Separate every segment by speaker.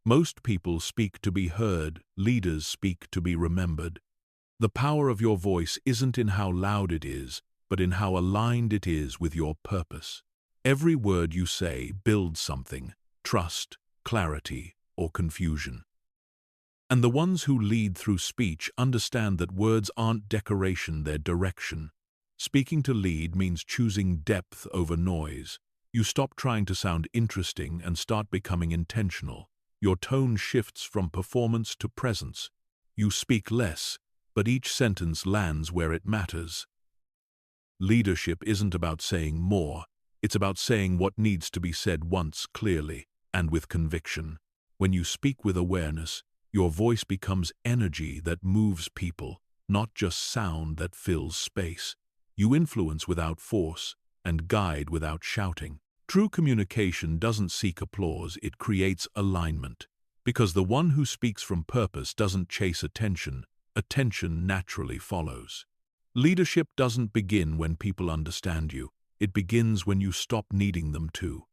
Speaker 1: Most people speak to be heard, leaders speak to be remembered. The power of your voice isn't in how loud it is, but in how aligned it is with your purpose. Every word you say builds something: trust, clarity, or confusion. And the ones who lead through speech understand that words aren't decoration, they're direction. Speaking to lead means choosing depth over noise. You stop trying to sound interesting and start becoming intentional. Your tone shifts from performance to presence. You speak less, but each sentence lands where it matters. Leadership isn't about saying more, it's about saying what needs to be said once clearly and with conviction. When you speak with awareness, your voice becomes energy that moves people, not just sound that fills space. You influence without force and guide without shouting. True communication doesn't seek applause, it creates alignment. Because the one who speaks from purpose doesn't chase attention, attention naturally follows. Leadership doesn't begin when people understand you, it begins when you stop needing them to.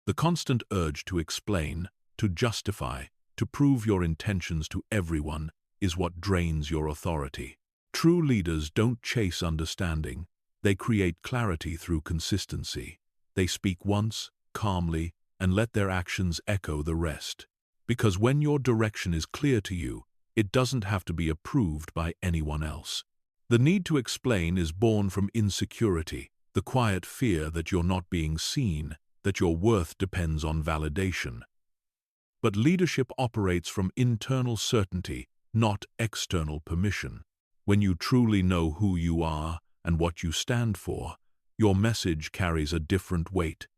Speaker 1: The constant urge to explain, to justify, to prove your intentions to everyone is what drains your authority. True leaders don't chase understanding, they create clarity through consistency. They speak once, calmly, and let their actions echo the rest. Because when your direction is clear to you, it doesn't have to be approved by anyone else. The need to explain is born from insecurity, the quiet fear that you're not being seen, that your worth depends on validation. But leadership operates from internal certainty, not external permission. When you truly know who you are and what you stand for, your message carries a different weight.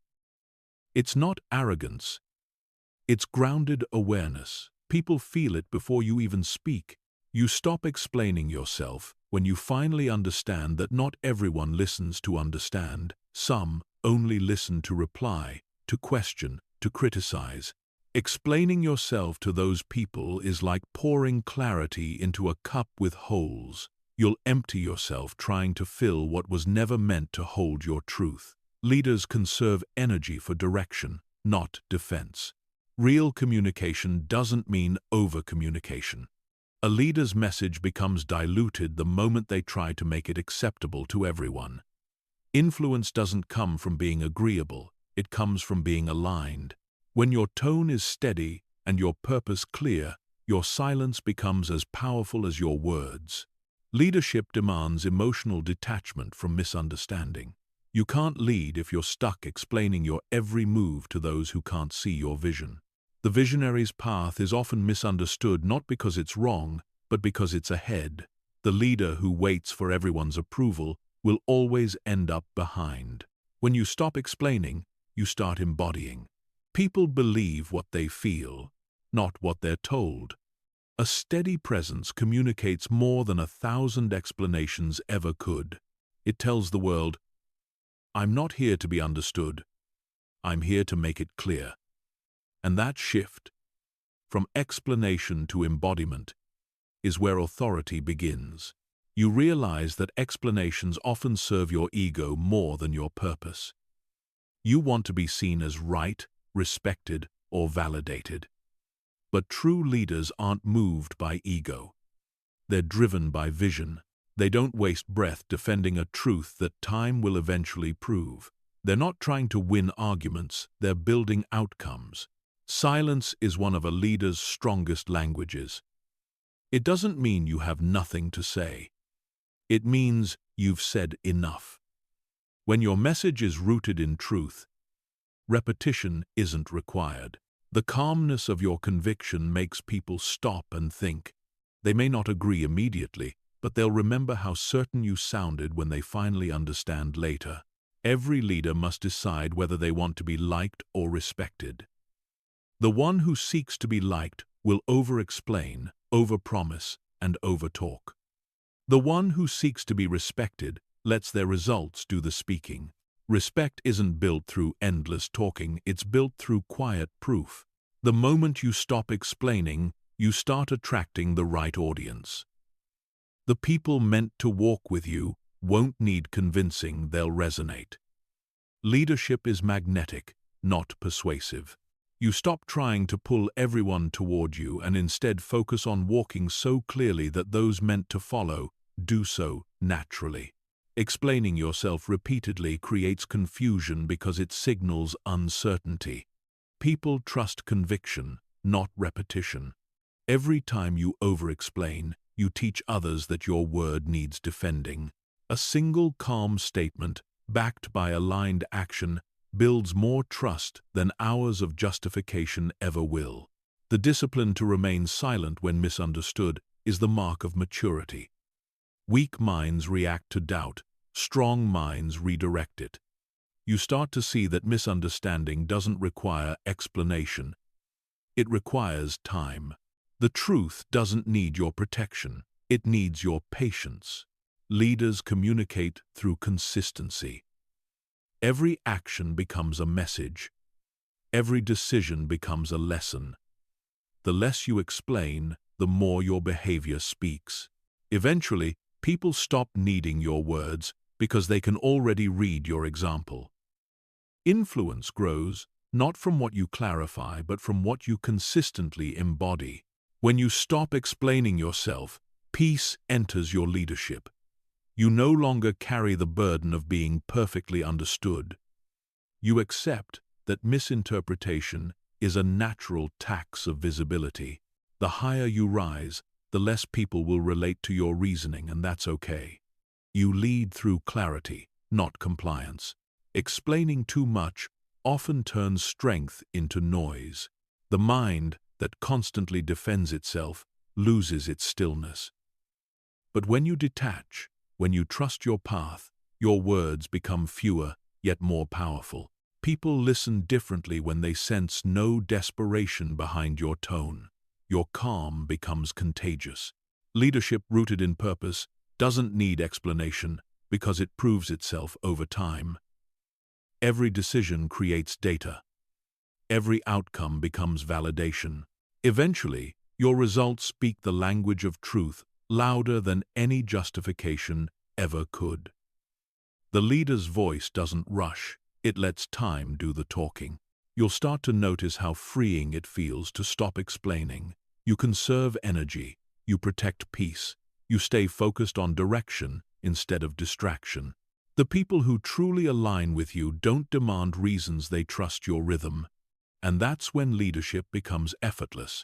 Speaker 1: It's not arrogance. It's grounded awareness. People feel it before you even speak. You stop explaining yourself when you finally understand that not everyone listens to understand. Some only listen to reply, to question, to criticize. Explaining yourself to those people is like pouring clarity into a cup with holes. You'll empty yourself trying to fill what was never meant to hold your truth. Leaders conserve energy for direction, not defense. Real communication doesn't mean over-communication. A leader's message becomes diluted the moment they try to make it acceptable to everyone. Influence doesn't come from being agreeable, it comes from being aligned. When your tone is steady and your purpose clear, your silence becomes as powerful as your words. Leadership demands emotional detachment from misunderstanding. You can't lead if you're stuck explaining your every move to those who can't see your vision. The visionary's path is often misunderstood not because it's wrong, but because it's ahead. The leader who waits for everyone's approval will always end up behind. When you stop explaining, you start embodying. People believe what they feel, not what they're told. A steady presence communicates more than 1,000 explanations ever could. It tells the world, I'm not here to be understood. I'm here to make it clear. And that shift, from explanation to embodiment, is where authority begins. You realize that explanations often serve your ego more than your purpose. You want to be seen as right, respected, or validated. But true leaders aren't moved by ego. They're driven by vision. They don't waste breath defending a truth that time will eventually prove. They're not trying to win arguments, they're building outcomes. Silence is one of a leader's strongest languages. It doesn't mean you have nothing to say. It means you've said enough. When your message is rooted in truth, repetition isn't required. The calmness of your conviction makes people stop and think. They may not agree immediately, but they'll remember how certain you sounded when they finally understand later. Every leader must decide whether they want to be liked or respected. The one who seeks to be liked will over-explain, over-promise, and over-talk. The one who seeks to be respected lets their results do the speaking. Respect isn't built through endless talking, it's built through quiet proof. The moment you stop explaining, you start attracting the right audience. The people meant to walk with you won't need convincing, they'll resonate. Leadership is magnetic, not persuasive. You stop trying to pull everyone toward you and instead focus on walking so clearly that those meant to follow do so naturally. Explaining yourself repeatedly creates confusion because it signals uncertainty. People trust conviction, not repetition. Every time you over-explain, you teach others that your word needs defending. A single calm statement, backed by aligned action, builds more trust than hours of justification ever will. The discipline to remain silent when misunderstood is the mark of maturity. Weak minds react to doubt, strong minds redirect it. You start to see that misunderstanding doesn't require explanation. It requires time. The truth doesn't need your protection. It needs your patience. Leaders communicate through consistency. Every action becomes a message. Every decision becomes a lesson. The less you explain, the more your behavior speaks. Eventually, people stop needing your words because they can already read your example. Influence grows not from what you clarify, but from what you consistently embody. When you stop explaining yourself, peace enters your leadership. You no longer carry the burden of being perfectly understood. You accept that misinterpretation is a natural tax of visibility. The higher you rise, the less people will relate to your reasoning, and that's okay. You lead through clarity, not compliance. Explaining too much often turns strength into noise. The mind that constantly defends itself loses its stillness. But when you detach, when you trust your path, your words become fewer yet more powerful. People listen differently when they sense no desperation behind your tone. Your calm becomes contagious. Leadership rooted in purpose doesn't need explanation because it proves itself over time. Every decision creates data. Every outcome becomes validation. Eventually, your results speak the language of truth louder than any justification ever could. The leader's voice doesn't rush, it lets time do the talking. You'll start to notice how freeing it feels to stop explaining. You conserve energy, you protect peace, you stay focused on direction instead of distraction. The people who truly align with you don't demand reasons, they trust your rhythm. And that's when leadership becomes effortless.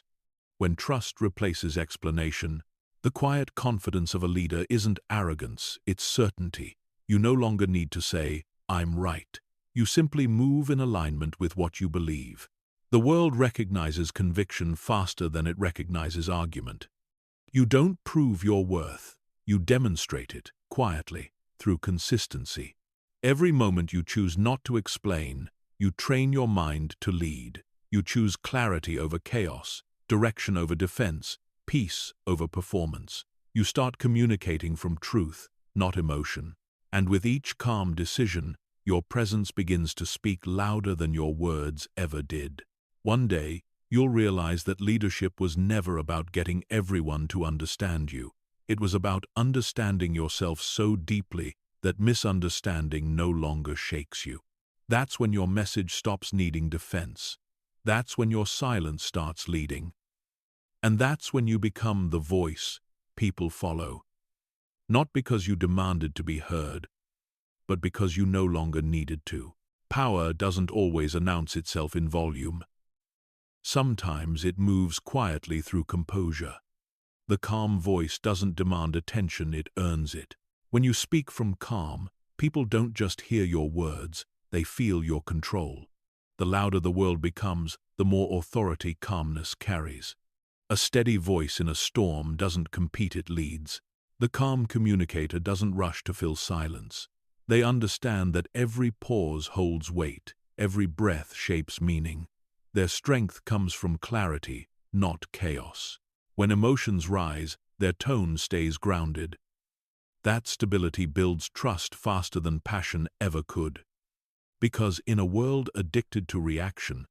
Speaker 1: When trust replaces explanation, the quiet confidence of a leader isn't arrogance, it's certainty. You no longer need to say, "I'm right." You simply move in alignment with what you believe. The world recognizes conviction faster than it recognizes argument. You don't prove your worth, you demonstrate it, quietly, through consistency. Every moment you choose not to explain, you train your mind to lead. You choose clarity over chaos, direction over defense, peace over performance. You start communicating from truth, not emotion. And with each calm decision, your presence begins to speak louder than your words ever did. One day, you'll realize that leadership was never about getting everyone to understand you. It was about understanding yourself so deeply that misunderstanding no longer shakes you. That's when your message stops needing defense. That's when your silence starts leading. And that's when you become the voice people follow. Not because you demanded to be heard, but because you no longer needed to. Power doesn't always announce itself in volume. Sometimes it moves quietly through composure. The calm voice doesn't demand attention, it earns it. When you speak from calm, people don't just hear your words, they feel your control. The louder the world becomes, the more authority calmness carries. A steady voice in a storm doesn't compete, it leads. The calm communicator doesn't rush to fill silence. They understand that every pause holds weight, every breath shapes meaning. Their strength comes from clarity, not chaos. When emotions rise, their tone stays grounded. That stability builds trust faster than passion ever could. Because in a world addicted to reaction,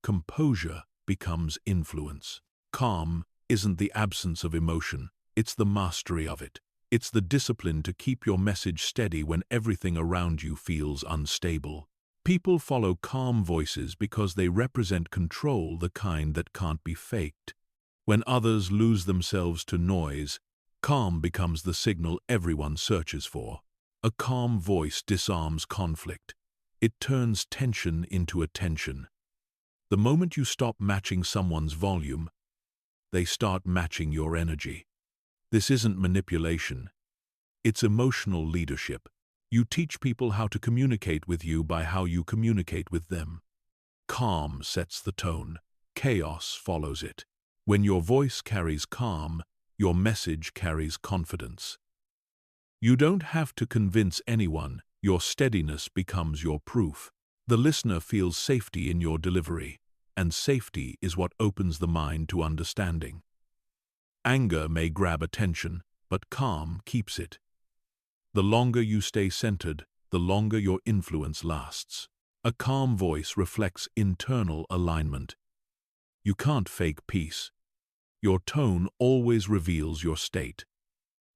Speaker 1: composure becomes influence. Calm isn't the absence of emotion, it's the mastery of it. It's the discipline to keep your message steady when everything around you feels unstable. People follow calm voices because they represent control, the kind that can't be faked. When others lose themselves to noise, calm becomes the signal everyone searches for. A calm voice disarms conflict. It turns tension into attention. The moment you stop matching someone's volume, they start matching your energy. This isn't manipulation. It's emotional leadership. You teach people how to communicate with you by how you communicate with them. Calm sets the tone. Chaos follows it. When your voice carries calm, your message carries confidence. You don't have to convince anyone. Your steadiness becomes your proof. The listener feels safety in your delivery, and safety is what opens the mind to understanding. Anger may grab attention, but calm keeps it. The longer you stay centered, the longer your influence lasts. A calm voice reflects internal alignment. You can't fake peace. Your tone always reveals your state.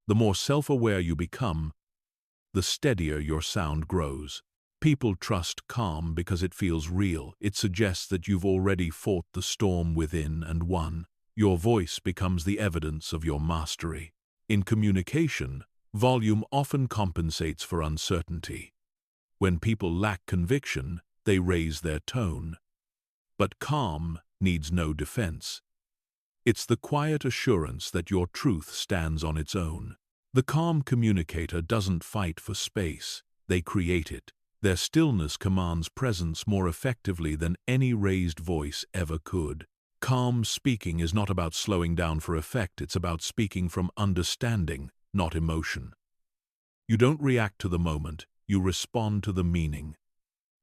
Speaker 1: The more self-aware you become, the steadier your sound grows. People trust calm because it feels real. It suggests that you've already fought the storm within and won. Your voice becomes the evidence of your mastery. In communication, volume often compensates for uncertainty. When people lack conviction, they raise their tone. But calm needs no defense. It's the quiet assurance that your truth stands on its own. The calm communicator doesn't fight for space, they create it. Their stillness commands presence more effectively than any raised voice ever could. Calm speaking is not about slowing down for effect, it's about speaking from understanding, not emotion. You don't react to the moment, you respond to the meaning.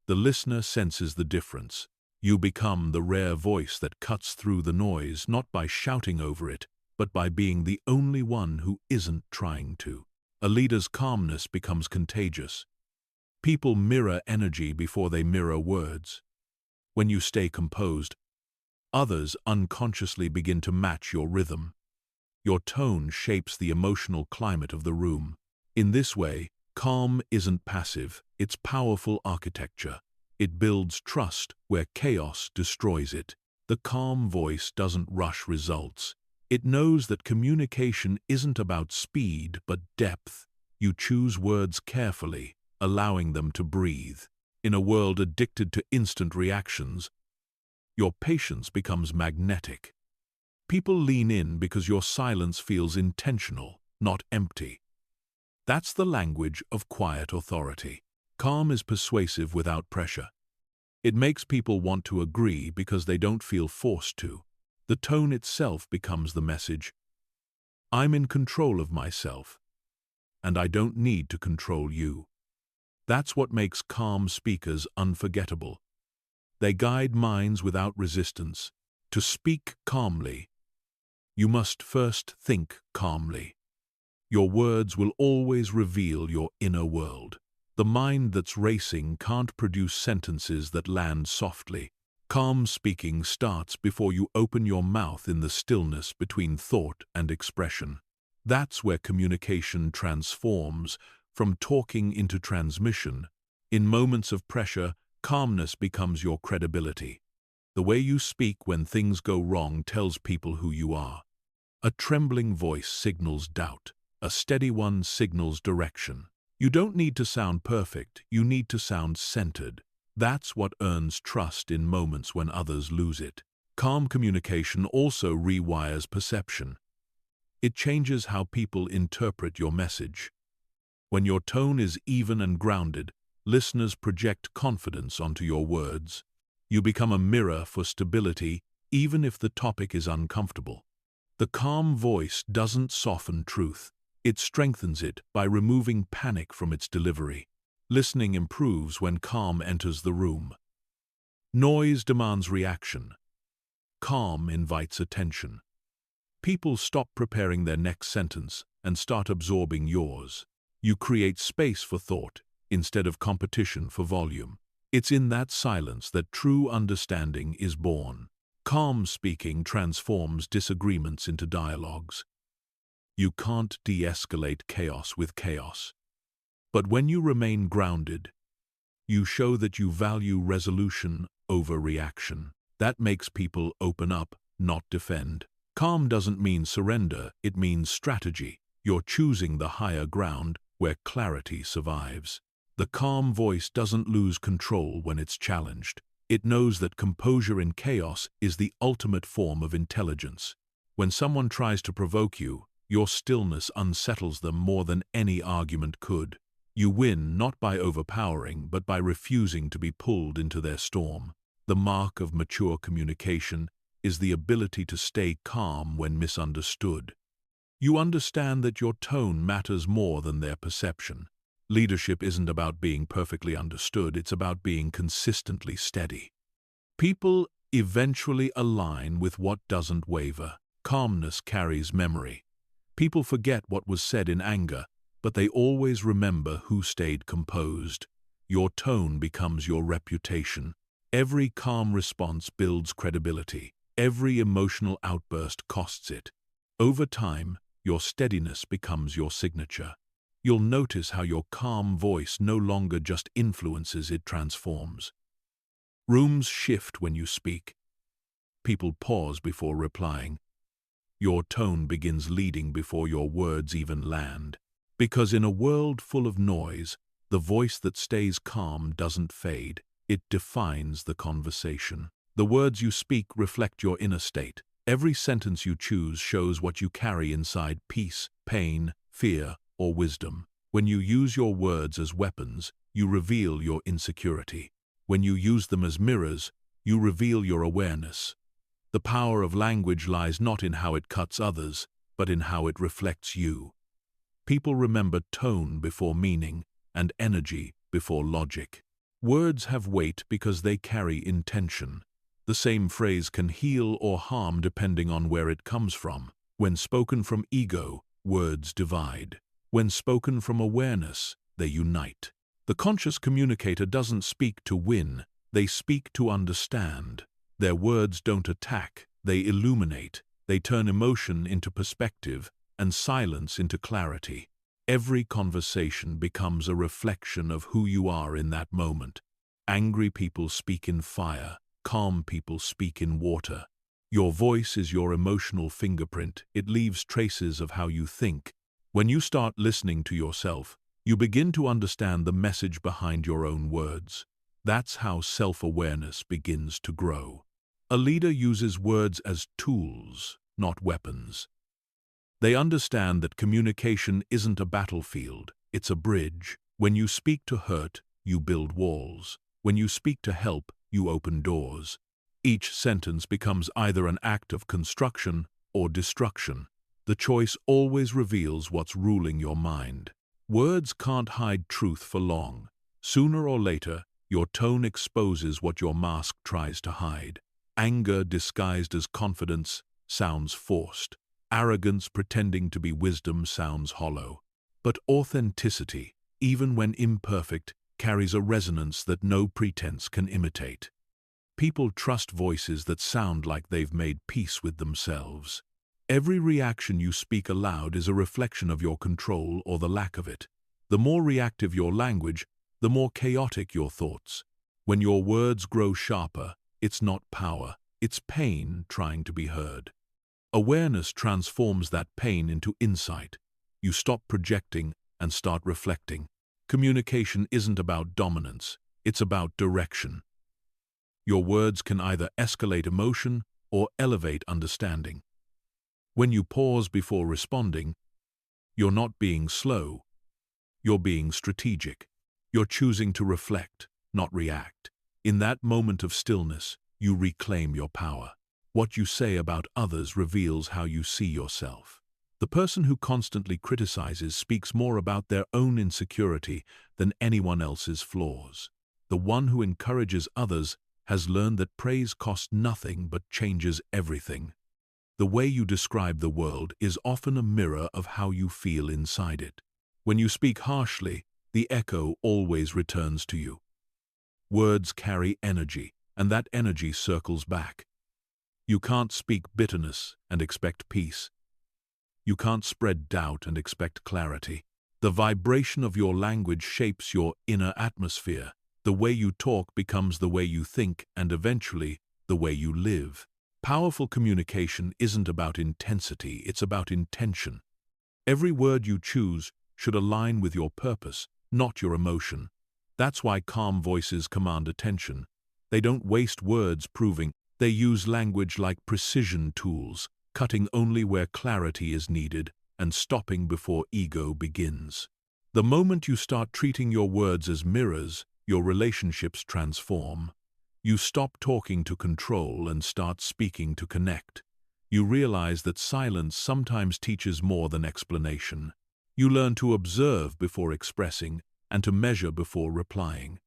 Speaker 1: The listener senses the difference. You become the rare voice that cuts through the noise, not by shouting over it, but by being the only one who isn't trying to. A leader's calmness becomes contagious. People mirror energy before they mirror words. When you stay composed, others unconsciously begin to match your rhythm. Your tone shapes the emotional climate of the room. In this way, calm isn't passive, it's powerful architecture. It builds trust where chaos destroys it. The calm voice doesn't rush results. It knows that communication isn't about speed but depth. You choose words carefully, allowing them to breathe. In a world addicted to instant reactions, your patience becomes magnetic. People lean in because your silence feels intentional, not empty. That's the language of quiet authority. Calm is persuasive without pressure. It makes people want to agree because they don't feel forced to. The tone itself becomes the message. I'm in control of myself, and I don't need to control you. That's what makes calm speakers unforgettable. They guide minds without resistance. To speak calmly, you must first think calmly. Your words will always reveal your inner world. The mind that's racing can't produce sentences that land softly. Calm speaking starts before you open your mouth in the stillness between thought and expression. That's where communication transforms from talking into transmission. In moments of pressure, calmness becomes your credibility. The way you speak when things go wrong tells people who you are. A trembling voice signals doubt. A steady one signals direction. You don't need to sound perfect, you need to sound centered. That's what earns trust in moments when others lose it. Calm communication also rewires perception. It changes how people interpret your message. When your tone is even and grounded, listeners project confidence onto your words. You become a mirror for stability, even if the topic is uncomfortable. The calm voice doesn't soften truth. It strengthens it by removing panic from its delivery. Listening improves when calm enters the room. Noise demands reaction. Calm invites attention. People stop preparing their next sentence and start absorbing yours. You create space for thought instead of competition for volume. It's in that silence that true understanding is born. Calm speaking transforms disagreements into dialogues. You can't de-escalate chaos with chaos. But when you remain grounded, You show that you value resolution over reaction. That makes people open up, not defend. Calm doesn't mean surrender, it means strategy. You're choosing the higher ground where clarity survives. The calm voice doesn't lose control when it's challenged. It knows that composure in chaos is the ultimate form of intelligence. When someone tries to provoke you, your stillness unsettles them more than any argument could. You win not by overpowering, but by refusing to be pulled into their storm. The mark of mature communication is the ability to stay calm when misunderstood. You understand that your tone matters more than their perception. Leadership isn't about being perfectly understood, it's about being consistently steady. People eventually align with what doesn't waver. Calmness carries memory. People forget what was said in anger, but they always remember who stayed composed. Your tone becomes your reputation. Every calm response builds credibility. Every emotional outburst costs it. Over time, your steadiness becomes your signature. You'll notice how your calm voice no longer just influences, it transforms. Rooms shift when you speak. People pause before replying. Your tone begins leading before your words even land. Because in a world full of noise, the voice that stays calm doesn't fade. It defines the conversation. The words you speak reflect your inner state. Every sentence you choose shows what you carry inside: peace, pain, fear, or wisdom. When you use your words as weapons, you reveal your insecurity. When you use them as mirrors, you reveal your awareness. The power of language lies not in how it cuts others, but in how it reflects you. People remember tone before meaning, and energy before logic. Words have weight because they carry intention. The same phrase can heal or harm depending on where it comes from. When spoken from ego, words divide. When spoken from awareness, they unite. The conscious communicator doesn't speak to win, they speak to understand. Their words don't attack, they illuminate. They turn emotion into perspective and silence into clarity. Every conversation becomes a reflection of who you are in that moment. Angry people speak in fire, calm people speak in water. Your voice is your emotional fingerprint. It leaves traces of how you think. When you start listening to yourself, you begin to understand the message behind your own words. That's how self-awareness begins to grow. A leader uses words as tools, not weapons. They understand that communication isn't a battlefield, it's a bridge. When you speak to hurt, you build walls. When you speak to help, you open doors. Each sentence becomes either an act of construction or destruction. The choice always reveals what's ruling your mind. Words can't hide truth for long. Sooner or later, your tone exposes what your mask tries to hide. Anger disguised as confidence sounds forced. Arrogance pretending to be wisdom sounds hollow. But authenticity, even when imperfect, carries a resonance that no pretense can imitate. People trust voices that sound like they've made peace with themselves. Every reaction you speak aloud is a reflection of your control or the lack of it. The more reactive your language, the more chaotic your thoughts. When your words grow sharper, it's not power, it's pain trying to be heard. Awareness transforms that pain into insight. You stop projecting and start reflecting. Communication isn't about dominance, it's about direction. Your words can either escalate emotion or elevate understanding. When you pause before responding, you're not being slow, you're being strategic. You're choosing to reflect, not react. In that moment of stillness, you reclaim your power. What you say about others reveals how you see yourself. The person who constantly criticizes speaks more about their own insecurity than anyone else's flaws. The one who encourages others has learned that praise costs nothing but changes everything. The way you describe the world is often a mirror of how you feel inside it. When you speak harshly, the echo always returns to you. Words carry energy, and that energy circles back. You can't speak bitterness and expect peace. You can't spread doubt and expect clarity. The vibration of your language shapes your inner atmosphere. The way you talk becomes the way you think and eventually the way you live. Powerful communication isn't about intensity, it's about intention. Every word you choose should align with your purpose, not your emotion. That's why calm voices command attention. They don't waste words proving. They use language like precision tools, cutting only where clarity is needed and stopping before ego begins. The moment you start treating your words as mirrors, your relationships transform. You stop talking to control and start speaking to connect. You realize that silence sometimes teaches more than explanation. You learn to observe before expressing and to measure before replying.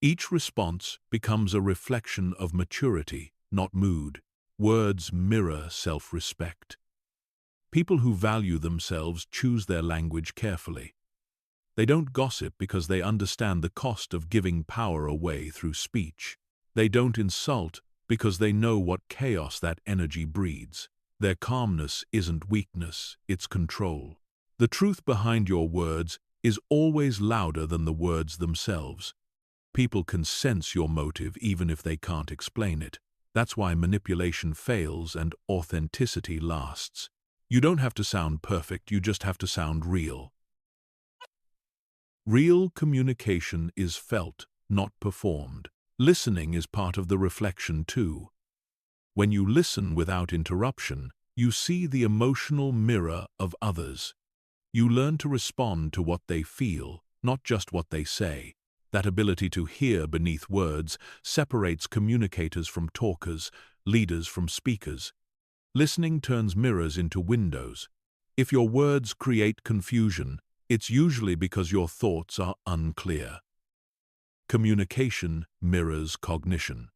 Speaker 1: Each response becomes a reflection of maturity, not mood. Words mirror self-respect. People who value themselves choose their language carefully. They don't gossip because they understand the cost of giving power away through speech. They don't insult because they know what chaos that energy breeds. Their calmness isn't weakness, it's control. The truth behind your words is always louder than the words themselves. People can sense your motive even if they can't explain it. That's why manipulation fails and authenticity lasts. You don't have to sound perfect, you just have to sound real. Real communication is felt, not performed. Listening is part of the reflection too. When you listen without interruption, you see the emotional mirror of others. You learn to respond to what they feel, not just what they say. That ability to hear beneath words separates communicators from talkers, leaders from speakers. Listening turns mirrors into windows. If your words create confusion, it's usually because your thoughts are unclear. Communication mirrors cognition.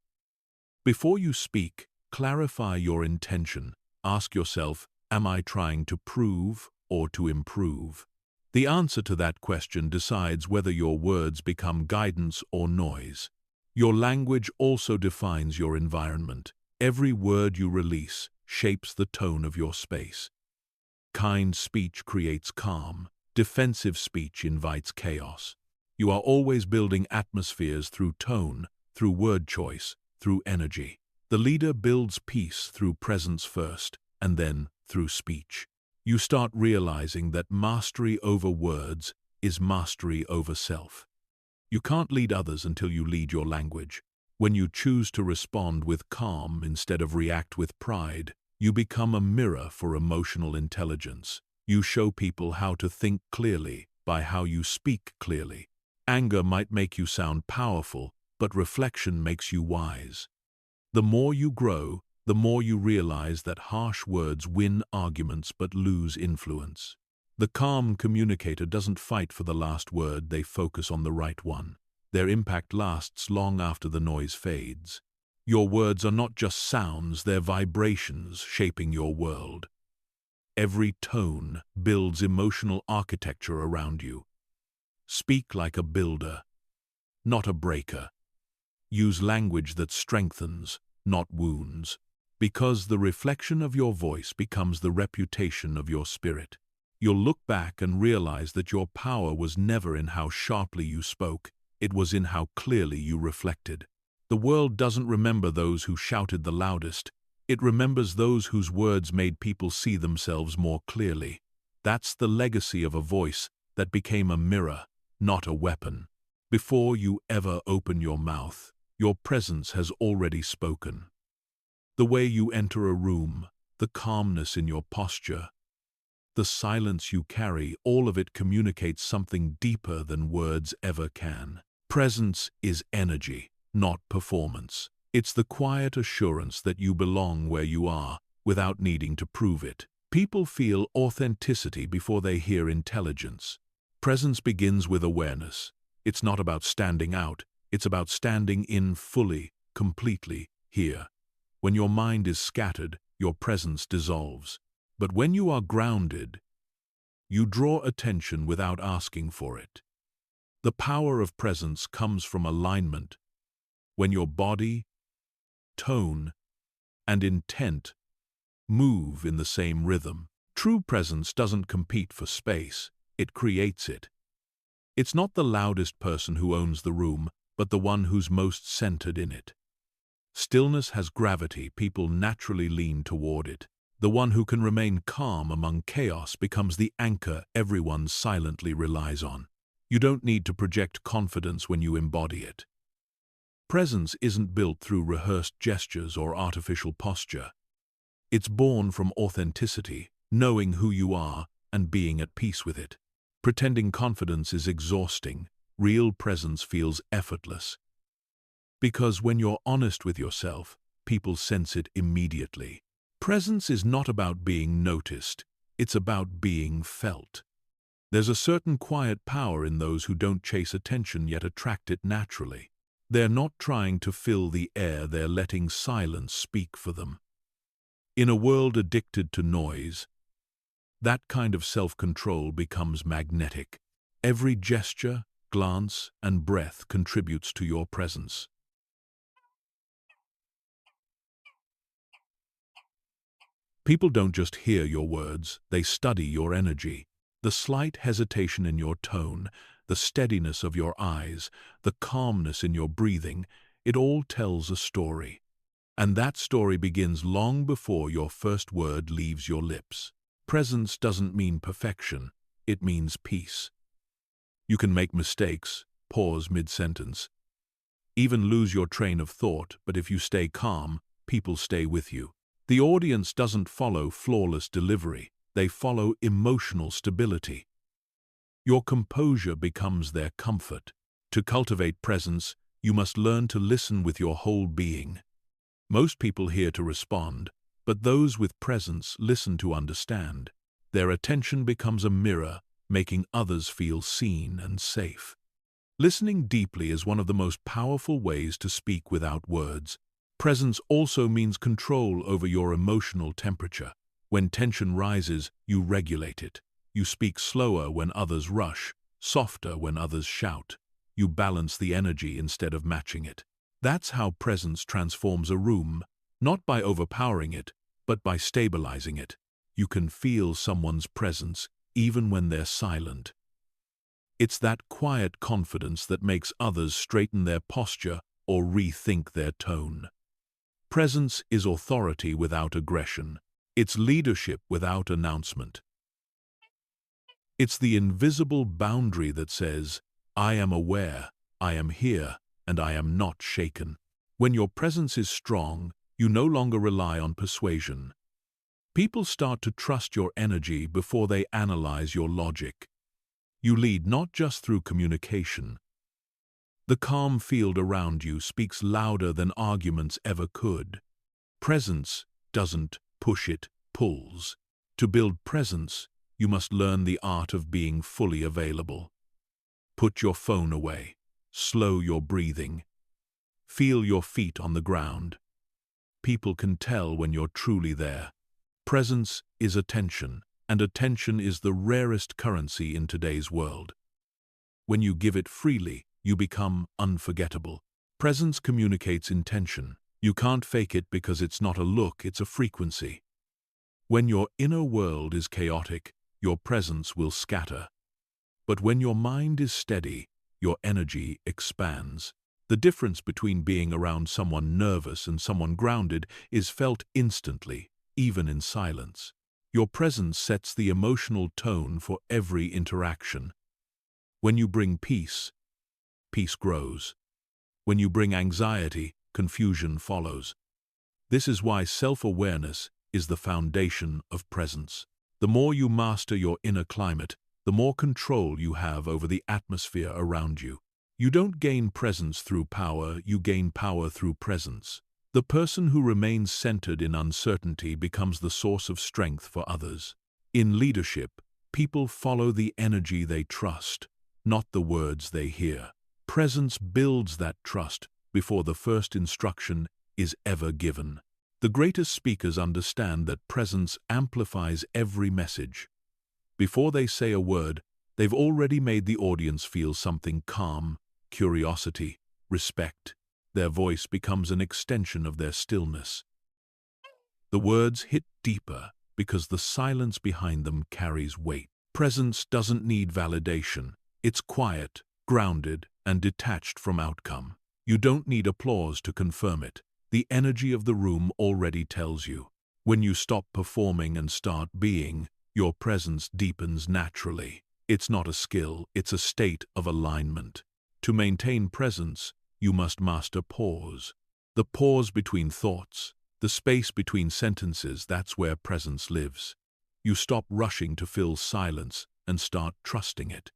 Speaker 1: Before you speak, clarify your intention. Ask yourself, am I trying to prove or to improve? The answer to that question decides whether your words become guidance or noise. Your language also defines your environment. Every word you release shapes the tone of your space. Kind speech creates calm. Defensive speech invites chaos. You are always building atmospheres through tone, through word choice, through energy. The leader builds peace through presence first, and then through speech. You start realizing that mastery over words is mastery over self. You can't lead others until you lead your language. When you choose to respond with calm instead of react with pride, you become a mirror for emotional intelligence. You show people how to think clearly by how you speak clearly. Anger might make you sound powerful, but reflection makes you wise. The more you grow, the more you realize that harsh words win arguments but lose influence. The calm communicator doesn't fight for the last word, they focus on the right one. Their impact lasts long after the noise fades. Your words are not just sounds, they're vibrations shaping your world. Every tone builds emotional architecture around you. Speak like a builder, not a breaker. Use language that strengthens, not wounds, because the reflection of your voice becomes the reputation of your spirit. You'll look back and realize that your power was never in how sharply you spoke, it was in how clearly you reflected. The world doesn't remember those who shouted the loudest, it remembers those whose words made people see themselves more clearly. That's the legacy of a voice that became a mirror, not a weapon. Before you ever open your mouth, your presence has already spoken. The way you enter a room, the calmness in your posture, the silence you carry, all of it communicates something deeper than words ever can. Presence is energy, not performance. It's the quiet assurance that you belong where you are, without needing to prove it. People feel authenticity before they hear intelligence. Presence begins with awareness. It's not about standing out, it's about standing in fully, completely, here. When your mind is scattered, your presence dissolves. But when you are grounded, you draw attention without asking for it. The power of presence comes from alignment. When your body, tone, and intent move in the same rhythm. True presence doesn't compete for space, it creates it. It's not the loudest person who owns the room, but the one who's most centered in it. Stillness has gravity, people naturally lean toward it. The one who can remain calm among chaos becomes the anchor everyone silently relies on. You don't need to project confidence when you embody it. Presence isn't built through rehearsed gestures or artificial posture. It's born from authenticity, knowing who you are and being at peace with it. Pretending confidence is exhausting. Real presence feels effortless. Because when you're honest with yourself, people sense it immediately. Presence is not about being noticed, it's about being felt. There's a certain quiet power in those who don't chase attention yet attract it naturally. They're not trying to fill the air, they're letting silence speak for them. In a world addicted to noise, that kind of self-control becomes magnetic. Every gesture, glance, and breath contributes to your presence. People don't just hear your words, they study your energy. The slight hesitation in your tone, the steadiness of your eyes, the calmness in your breathing, it all tells a story. And that story begins long before your first word leaves your lips. Presence doesn't mean perfection, it means peace. You can make mistakes, pause mid-sentence, even lose your train of thought, but if you stay calm, people stay with you. The audience doesn't follow flawless delivery, they follow emotional stability. Your composure becomes their comfort. To cultivate presence, you must learn to listen with your whole being. Most people hear to respond, but those with presence listen to understand. Their attention becomes a mirror, making others feel seen and safe. Listening deeply is one of the most powerful ways to speak without words. Presence also means control over your emotional temperature. When tension rises, you regulate it. You speak slower when others rush, softer when others shout. You balance the energy instead of matching it. That's how presence transforms a room, not by overpowering it, but by stabilizing it. You can feel someone's presence even when they're silent. It's that quiet confidence that makes others straighten their posture or rethink their tone. Presence is authority without aggression. It's leadership without announcement. It's the invisible boundary that says, I am aware, I am here, and I am not shaken. When your presence is strong, you no longer rely on persuasion. People start to trust your energy before they analyze your logic. You lead not just through communication. The calm field around you speaks louder than arguments ever could. Presence doesn't push, it pulls. To build presence, you must learn the art of being fully available. Put your phone away. Slow your breathing. Feel your feet on the ground. People can tell when you're truly there. Presence is attention, and attention is the rarest currency in today's world. When you give it freely, you become unforgettable. Presence communicates intention. You can't fake it because it's not a look, it's a frequency. When your inner world is chaotic, your presence will scatter. But when your mind is steady, your energy expands. The difference between being around someone nervous and someone grounded is felt instantly, even in silence. Your presence sets the emotional tone for every interaction. When you bring peace, peace grows. When you bring anxiety, confusion follows. This is why self-awareness is the foundation of presence. The more you master your inner climate, the more control you have over the atmosphere around you. You don't gain presence through power, you gain power through presence. The person who remains centered in uncertainty becomes the source of strength for others. In leadership, people follow the energy they trust, not the words they hear. Presence builds that trust before the first instruction is ever given. The greatest speakers understand that presence amplifies every message. Before they say a word, they've already made the audience feel something: calm, curiosity, respect. Their voice becomes an extension of their stillness. The words hit deeper because the silence behind them carries weight. Presence doesn't need validation. It's quiet, grounded, and detached from outcome. You don't need applause to confirm it. The energy of the room already tells you. When you stop performing and start being, your presence deepens naturally. It's not a skill, it's a state of alignment. To maintain presence, you must master pause. The pause between thoughts, the space between sentences, that's where presence lives. You stop rushing to fill silence and start trusting it.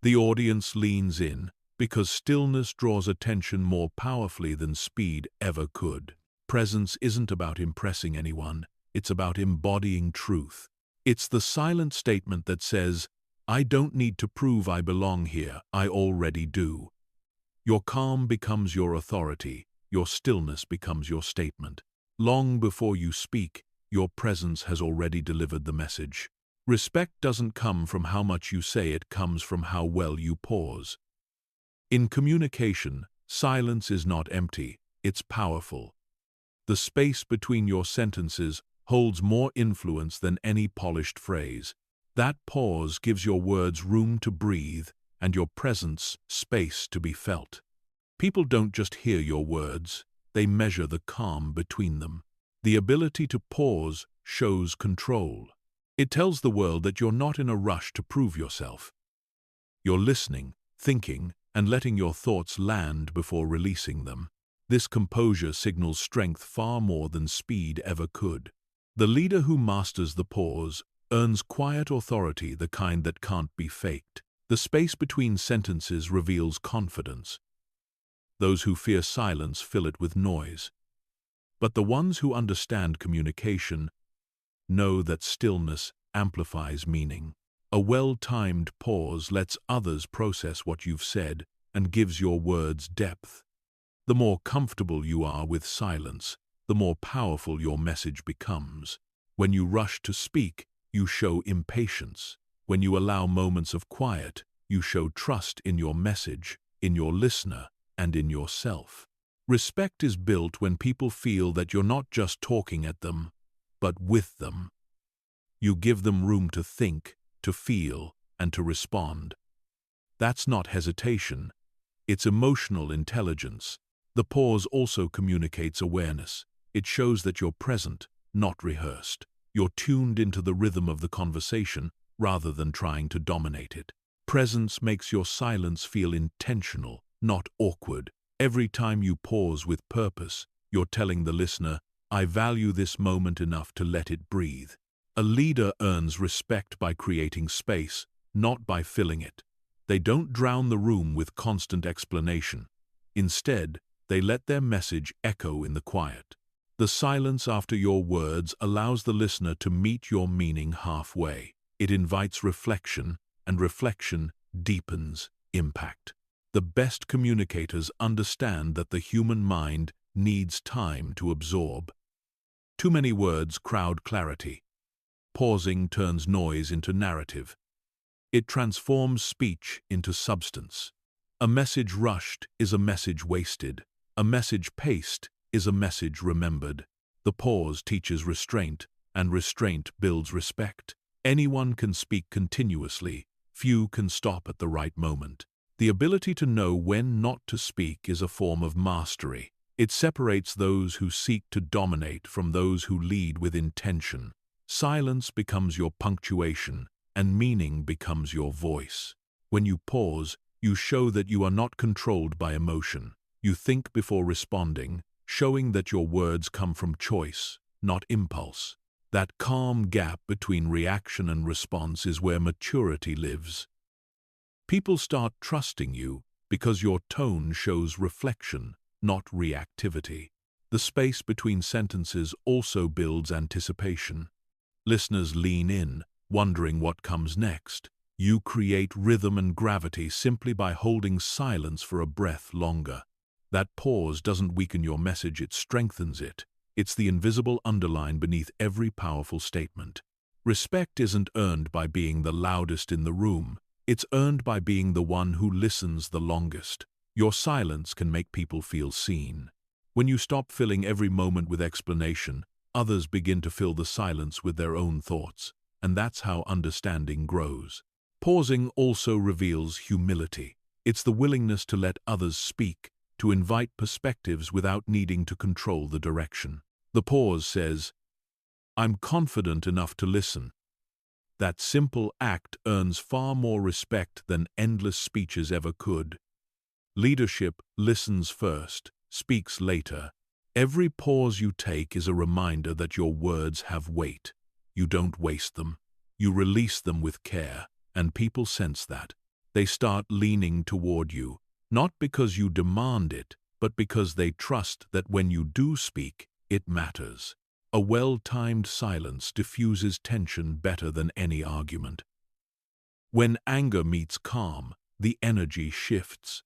Speaker 1: The audience leans in because stillness draws attention more powerfully than speed ever could. Presence isn't about impressing anyone, it's about embodying truth. It's the silent statement that says, I don't need to prove I belong here, I already do. Your calm becomes your authority, your stillness becomes your statement. Long before you speak, your presence has already delivered the message. Respect doesn't come from how much you say, it comes from how well you pause. In communication, silence is not empty, it's powerful. The space between your sentences holds more influence than any polished phrase. That pause gives your words room to breathe and your presence space to be felt. People don't just hear your words, they measure the calm between them. The ability to pause shows control. It tells the world that you're not in a rush to prove yourself. You're listening, thinking, and letting your thoughts land before releasing them. This composure signals strength far more than speed ever could. The leader who masters the pause earns quiet authority, the kind that can't be faked. The space between sentences reveals confidence. Those who fear silence fill it with noise. But the ones who understand communication know that stillness amplifies meaning. A well-timed pause lets others process what you've said and gives your words depth. The more comfortable you are with silence, the more powerful your message becomes. When you rush to speak, you show impatience. When you allow moments of quiet, you show trust in your message, in your listener, and in yourself. Respect is built when people feel that you're not just talking at them, but with them. You give them room to think, to feel, and to respond. That's not hesitation, it's emotional intelligence. The pause also communicates awareness. It shows that you're present, not rehearsed. You're tuned into the rhythm of the conversation rather than trying to dominate it. Presence makes your silence feel intentional, not awkward. Every time you pause with purpose, you're telling the listener, I value this moment enough to let it breathe. A leader earns respect by creating space, not by filling it. They don't drown the room with constant explanation. Instead, they let their message echo in the quiet. The silence after your words allows the listener to meet your meaning halfway. It invites reflection, and reflection deepens impact. The best communicators understand that the human mind needs time to absorb. Too many words crowd clarity. Pausing turns noise into narrative. It transforms speech into substance. A message rushed is a message wasted. A message paced is a message remembered. The pause teaches restraint, and restraint builds respect. Anyone can speak continuously. Few can stop at the right moment. The ability to know when not to speak is a form of mastery. It separates those who seek to dominate from those who lead with intention. Silence becomes your punctuation, and meaning becomes your voice. When you pause, you show that you are not controlled by emotion. You think before responding, showing that your words come from choice, not impulse. That calm gap between reaction and response is where maturity lives. People start trusting you because your tone shows reflection, not reactivity. The space between sentences also builds anticipation. Listeners lean in, wondering what comes next. You create rhythm and gravity simply by holding silence for a breath longer. That pause doesn't weaken your message, it strengthens it. It's the invisible underline beneath every powerful statement. Respect isn't earned by being the loudest in the room. It's earned by being the one who listens the longest. Your silence can make people feel seen. When you stop filling every moment with explanation, others begin to fill the silence with their own thoughts, and that's how understanding grows. Pausing also reveals humility. It's the willingness to let others speak, to invite perspectives without needing to control the direction. The pause says, "I'm confident enough to listen." That simple act earns far more respect than endless speeches ever could. Leadership listens first, speaks later. Every pause you take is a reminder that your words have weight. You don't waste them. You release them with care, and people sense that. They start leaning toward you, not because you demand it, but because they trust that when you do speak, it matters. A well-timed silence diffuses tension better than any argument. When anger meets calm, the energy shifts.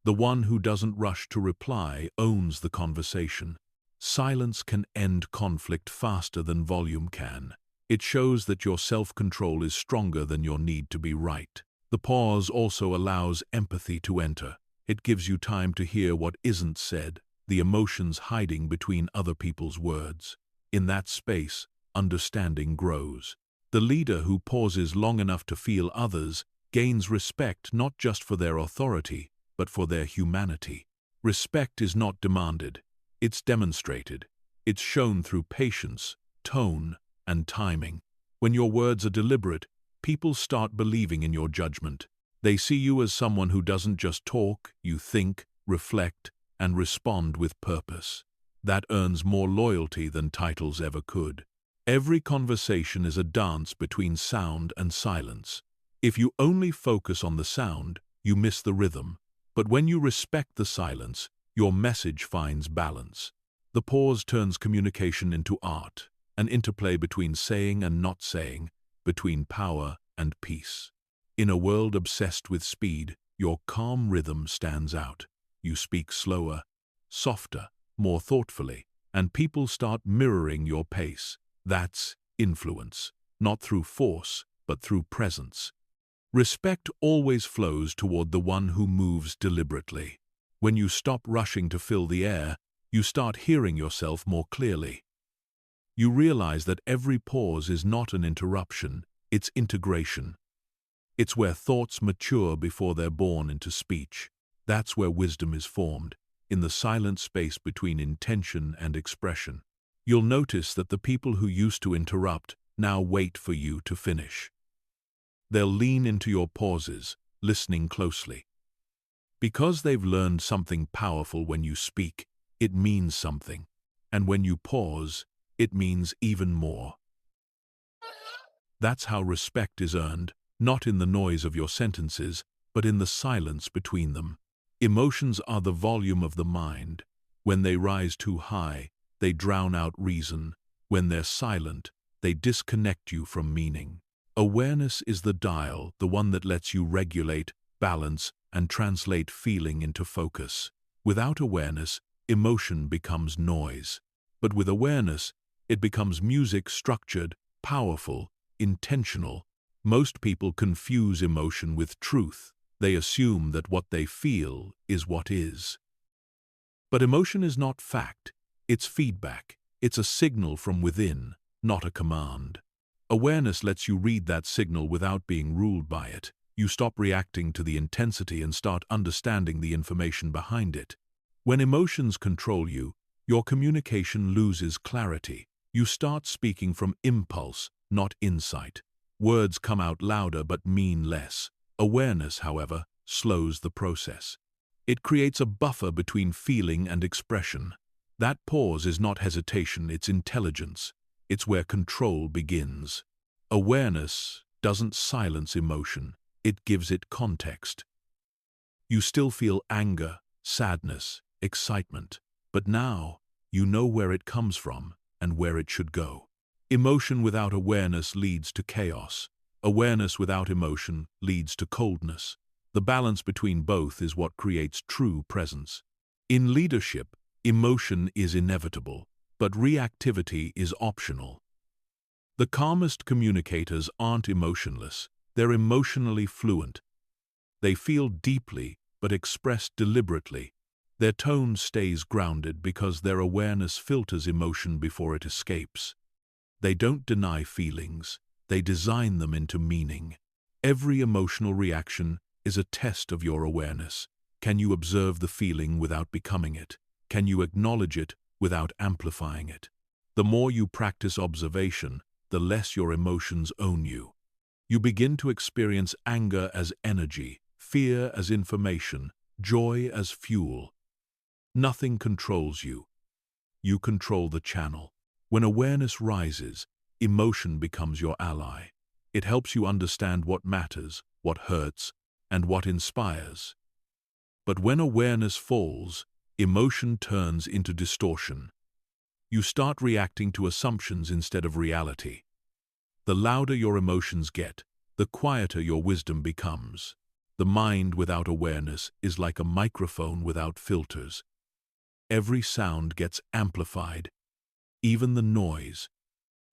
Speaker 1: The one who doesn't rush to reply owns the conversation. Silence can end conflict faster than volume can. It shows that your self-control is stronger than your need to be right. The pause also allows empathy to enter. It gives you time to hear what isn't said, the emotions hiding between other people's words. In that space, understanding grows. The leader who pauses long enough to feel others gains respect not just for their authority, but for their humanity. Respect is not demanded, it's demonstrated. It's shown through patience, tone, and timing. When your words are deliberate, people start believing in your judgment. They see you as someone who doesn't just talk, you think, reflect, and respond with purpose. That earns more loyalty than titles ever could. Every conversation is a dance between sound and silence. If you only focus on the sound, you miss the rhythm. But when you respect the silence, your message finds balance. The pause turns communication into art, an interplay between saying and not saying, between power and peace. In a world obsessed with speed, your calm rhythm stands out. You speak slower, softer, more thoughtfully, and people start mirroring your pace. That's influence, not through force, but through presence. Respect always flows toward the one who moves deliberately. When you stop rushing to fill the air, you start hearing yourself more clearly. You realize that every pause is not an interruption, it's integration. It's where thoughts mature before they're born into speech. That's where wisdom is formed, in the silent space between intention and expression. You'll notice that the people who used to interrupt now wait for you to finish. They'll lean into your pauses, listening closely. Because they've learned something powerful: when you speak, it means something. And when you pause, it means even more. That's how respect is earned, not in the noise of your sentences, but in the silence between them. Emotions are the volume of the mind. When they rise too high, they drown out reason. When they're silent, they disconnect you from meaning. Awareness is the dial, the one that lets you regulate, balance, and translate feeling into focus. Without awareness, emotion becomes noise. But with awareness, it becomes music, structured, powerful, intentional. Most people confuse emotion with truth. They assume that what they feel is what is. But emotion is not fact. It's feedback. It's a signal from within, not a command. Awareness lets you read that signal without being ruled by it. You stop reacting to the intensity and start understanding the information behind it. When emotions control you, your communication loses clarity. You start speaking from impulse, not insight. Words come out louder but mean less. Awareness, however, slows the process. It creates a buffer between feeling and expression. That pause is not hesitation, it's intelligence. It's where control begins. Awareness doesn't silence emotion, it gives it context. You still feel anger, sadness, excitement, but now you know where it comes from and where it should go. Emotion without awareness leads to chaos. Awareness without emotion leads to coldness. The balance between both is what creates true presence. In leadership, emotion is inevitable, but reactivity is optional. The calmest communicators aren't emotionless, they're emotionally fluent. They feel deeply, but express deliberately. Their tone stays grounded because their awareness filters emotion before it escapes. They don't deny feelings, they design them into meaning. Every emotional reaction is a test of your awareness. Can you observe the feeling without becoming it? Can you acknowledge it without amplifying it? The more you practice observation, the less your emotions own you. You begin to experience anger as energy, fear as information, joy as fuel. Nothing controls you. You control the channel. When awareness rises, emotion becomes your ally. It helps you understand what matters, what hurts, and what inspires. But when awareness falls, emotion turns into distortion. You start reacting to assumptions instead of reality. The louder your emotions get, the quieter your wisdom becomes. The mind without awareness is like a microphone without filters. Every sound gets amplified, even the noise.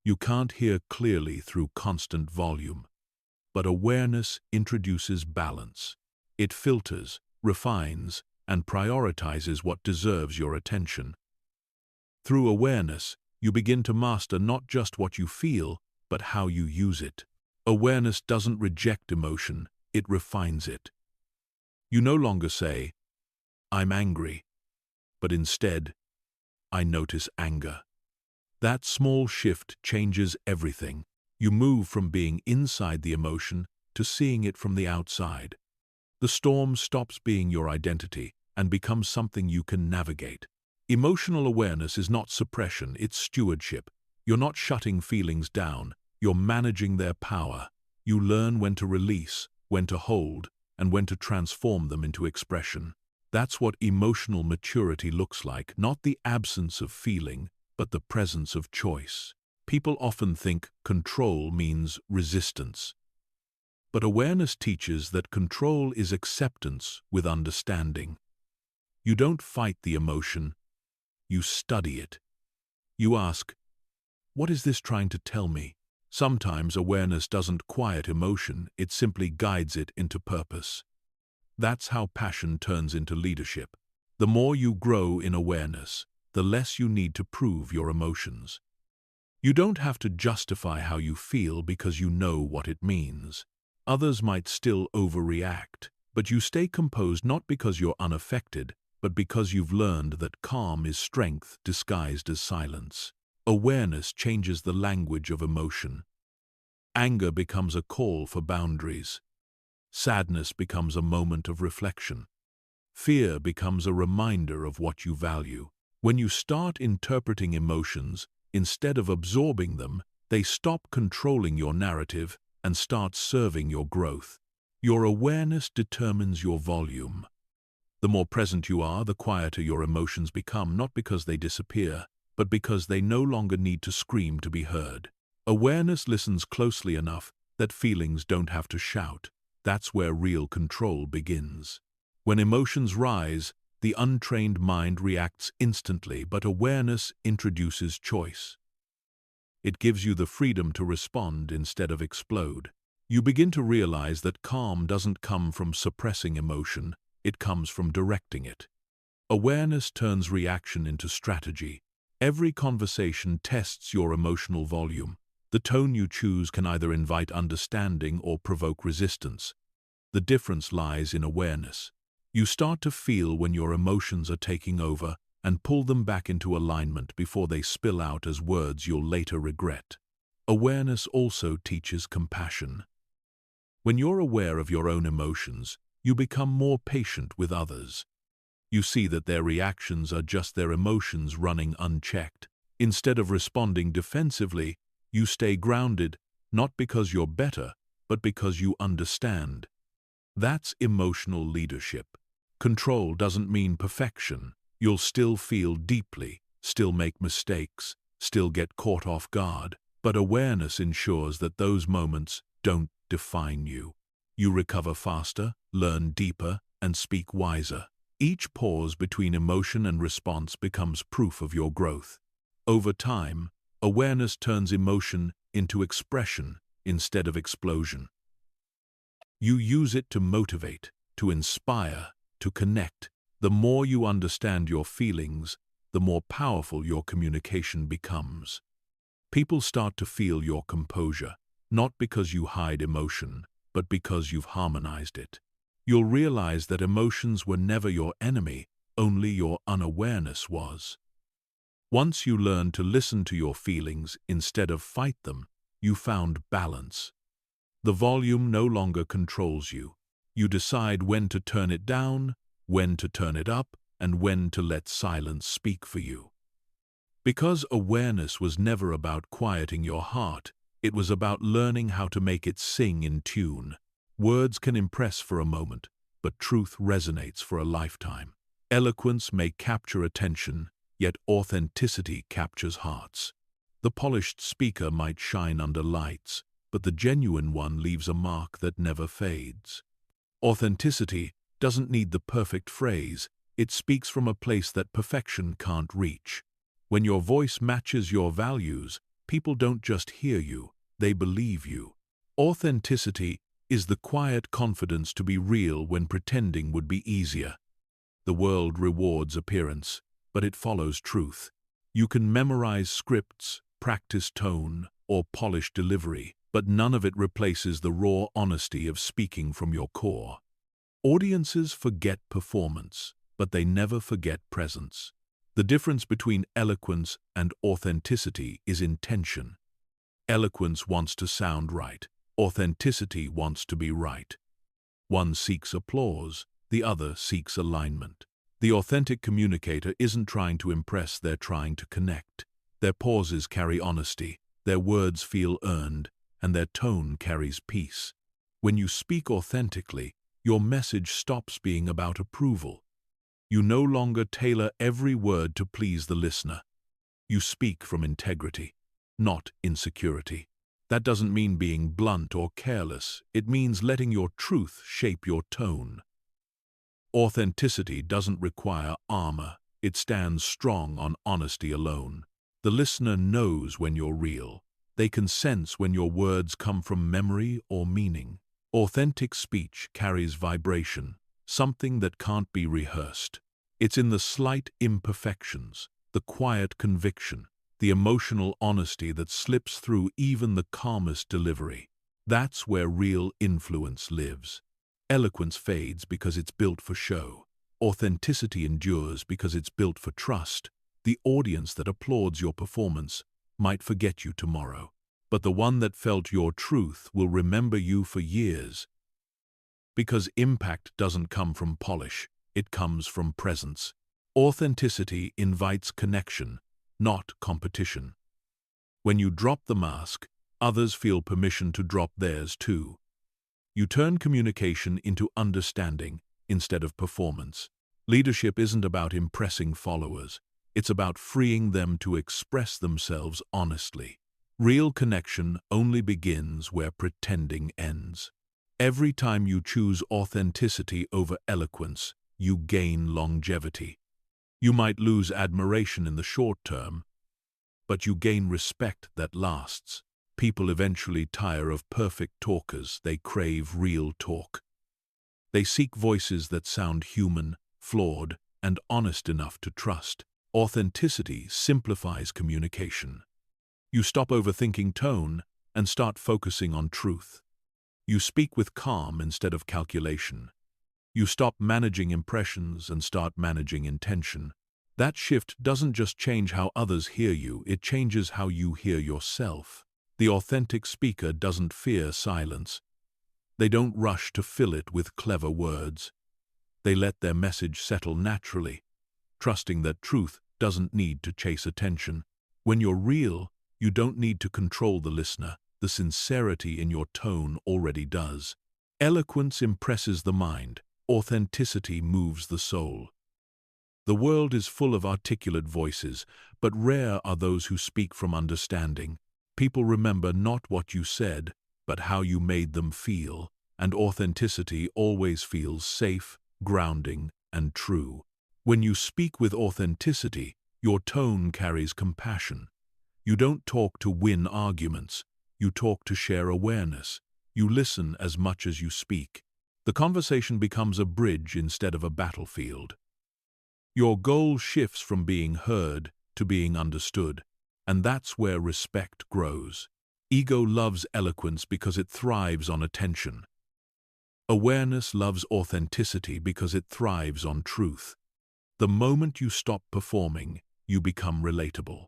Speaker 1: You can't hear clearly through constant volume. But awareness introduces balance. It filters, refines, and prioritizes what deserves your attention. Through awareness, you begin to master not just what you feel, but how you use it. Awareness doesn't reject emotion, it refines it. You no longer say, "I'm angry," but instead, "I notice anger." That small shift changes everything. You move from being inside the emotion to seeing it from the outside. The storm stops being your identity and becomes something you can navigate. Emotional awareness is not suppression, it's stewardship. You're not shutting feelings down, you're managing their power. You learn when to release, when to hold, and when to transform them into expression. That's what emotional maturity looks like, not the absence of feeling, but the presence of choice. People often think control means resistance. But awareness teaches that control is acceptance with understanding. You don't fight the emotion, you study it. You ask, "What is this trying to tell me?" Sometimes awareness doesn't quiet emotion, it simply guides it into purpose. That's how passion turns into leadership. The more you grow in awareness, the less you need to prove your emotions. You don't have to justify how you feel because you know what it means. Others might still overreact, but you stay composed not because you're unaffected, but because you've learned that calm is strength disguised as silence. Awareness changes the language of emotion. Anger becomes a call for boundaries. Sadness becomes a moment of reflection. Fear becomes a reminder of what you value. When you start interpreting emotions, instead of absorbing them, they stop controlling your narrative and start serving your growth. Your awareness determines your volume. The more present you are, the quieter your emotions become, not because they disappear, but because they no longer need to scream to be heard. Awareness listens closely enough that feelings don't have to shout. That's where real control begins. When emotions rise, the untrained mind reacts instantly, but awareness introduces choice. It gives you the freedom to respond instead of explode. You begin to realize that calm doesn't come from suppressing emotion, it comes from directing it. Awareness turns reaction into strategy. Every conversation tests your emotional volume. The tone you choose can either invite understanding or provoke resistance. The difference lies in awareness. You start to feel when your emotions are taking over and pull them back into alignment before they spill out as words you'll later regret. Awareness also teaches compassion. When you're aware of your own emotions, you become more patient with others. You see that their reactions are just their emotions running unchecked. Instead of responding defensively, you stay grounded, not because you're better, but because you understand. That's emotional leadership. Control doesn't mean perfection. You'll still feel deeply, still make mistakes, still get caught off guard, but awareness ensures that those moments don't define you. You recover faster, learn deeper, and speak wiser. Each pause between emotion and response becomes proof of your growth. Over time, awareness turns emotion into expression instead of explosion. You use it to motivate, to inspire, to connect. The more you understand your feelings, the more powerful your communication becomes. People start to feel your composure, not because you hide emotion, but because you've harmonized it. You'll realize that emotions were never your enemy, only your unawareness was. Once you learn to listen to your feelings instead of fight them, you found balance. The volume no longer controls you. You decide when to turn it down, when to turn it up, and when to let silence speak for you. Because awareness was never about quieting your heart, it was about learning how to make it sing in tune. Words can impress for a moment, but truth resonates for a lifetime. Eloquence may capture attention, yet authenticity captures hearts. The polished speaker might shine under lights, but the genuine one leaves a mark that never fades. Authenticity doesn't need the perfect phrase, it speaks from a place that perfection can't reach. When your voice matches your values, people don't just hear you, they believe you. Authenticity is the quiet confidence to be real when pretending would be easier. The world rewards appearance, but it follows truth. You can memorize scripts, practice tone, or polish delivery, but none of it replaces the raw honesty of speaking from your core. Audiences forget performance, but they never forget presence. The difference between eloquence and authenticity is intention. Eloquence wants to sound right. Authenticity wants to be right. One seeks applause, the other seeks alignment. The authentic communicator isn't trying to impress, they're trying to connect. Their pauses carry honesty, their words feel earned, and their tone carries peace. When you speak authentically, your message stops being about approval. You no longer tailor every word to please the listener. You speak from integrity, not insecurity. That doesn't mean being blunt or careless. It means letting your truth shape your tone. Authenticity doesn't require armor. It stands strong on honesty alone. The listener knows when you're real. They can sense when your words come from memory or meaning. Authentic speech carries vibration, something that can't be rehearsed. It's in the slight imperfections, the quiet conviction, the emotional honesty that slips through even the calmest delivery. That's where real influence lives. Eloquence fades because it's built for show. Authenticity endures because it's built for trust. The audience that applauds your performance might forget you tomorrow, but the one that felt your truth will remember you for years. Because impact doesn't come from polish, it comes from presence. Authenticity invites connection, not competition. When you drop the mask, others feel permission to drop theirs too. You turn communication into understanding instead of performance. Leadership isn't about impressing followers. It's about freeing them to express themselves honestly. Real connection only begins where pretending ends. Every time you choose authenticity over eloquence, you gain longevity. You might lose admiration in the short term, but you gain respect that lasts. People eventually tire of perfect talkers. They crave real talk. They seek voices that sound human, flawed, and honest enough to trust. Authenticity simplifies communication. You stop overthinking tone and start focusing on truth. You speak with calm instead of calculation. You stop managing impressions and start managing intention. That shift doesn't just change how others hear you, it changes how you hear yourself. The authentic speaker doesn't fear silence. They don't rush to fill it with clever words. They let their message settle naturally, trusting that truth doesn't need to chase attention. When you're real, you don't need to control the listener. The sincerity in your tone already does. Eloquence impresses the mind. Authenticity moves the soul. The world is full of articulate voices, but rare are those who speak from understanding. People remember not what you said, but how you made them feel, and authenticity always feels safe, grounding, and true. When you speak with authenticity, your tone carries compassion. You don't talk to win arguments. You talk to share awareness. You listen as much as you speak. The conversation becomes a bridge instead of a battlefield. Your goal shifts from being heard to being understood, and that's where respect grows. Ego loves eloquence because it thrives on attention. Awareness loves authenticity because it thrives on truth. The moment you stop performing, you become relatable.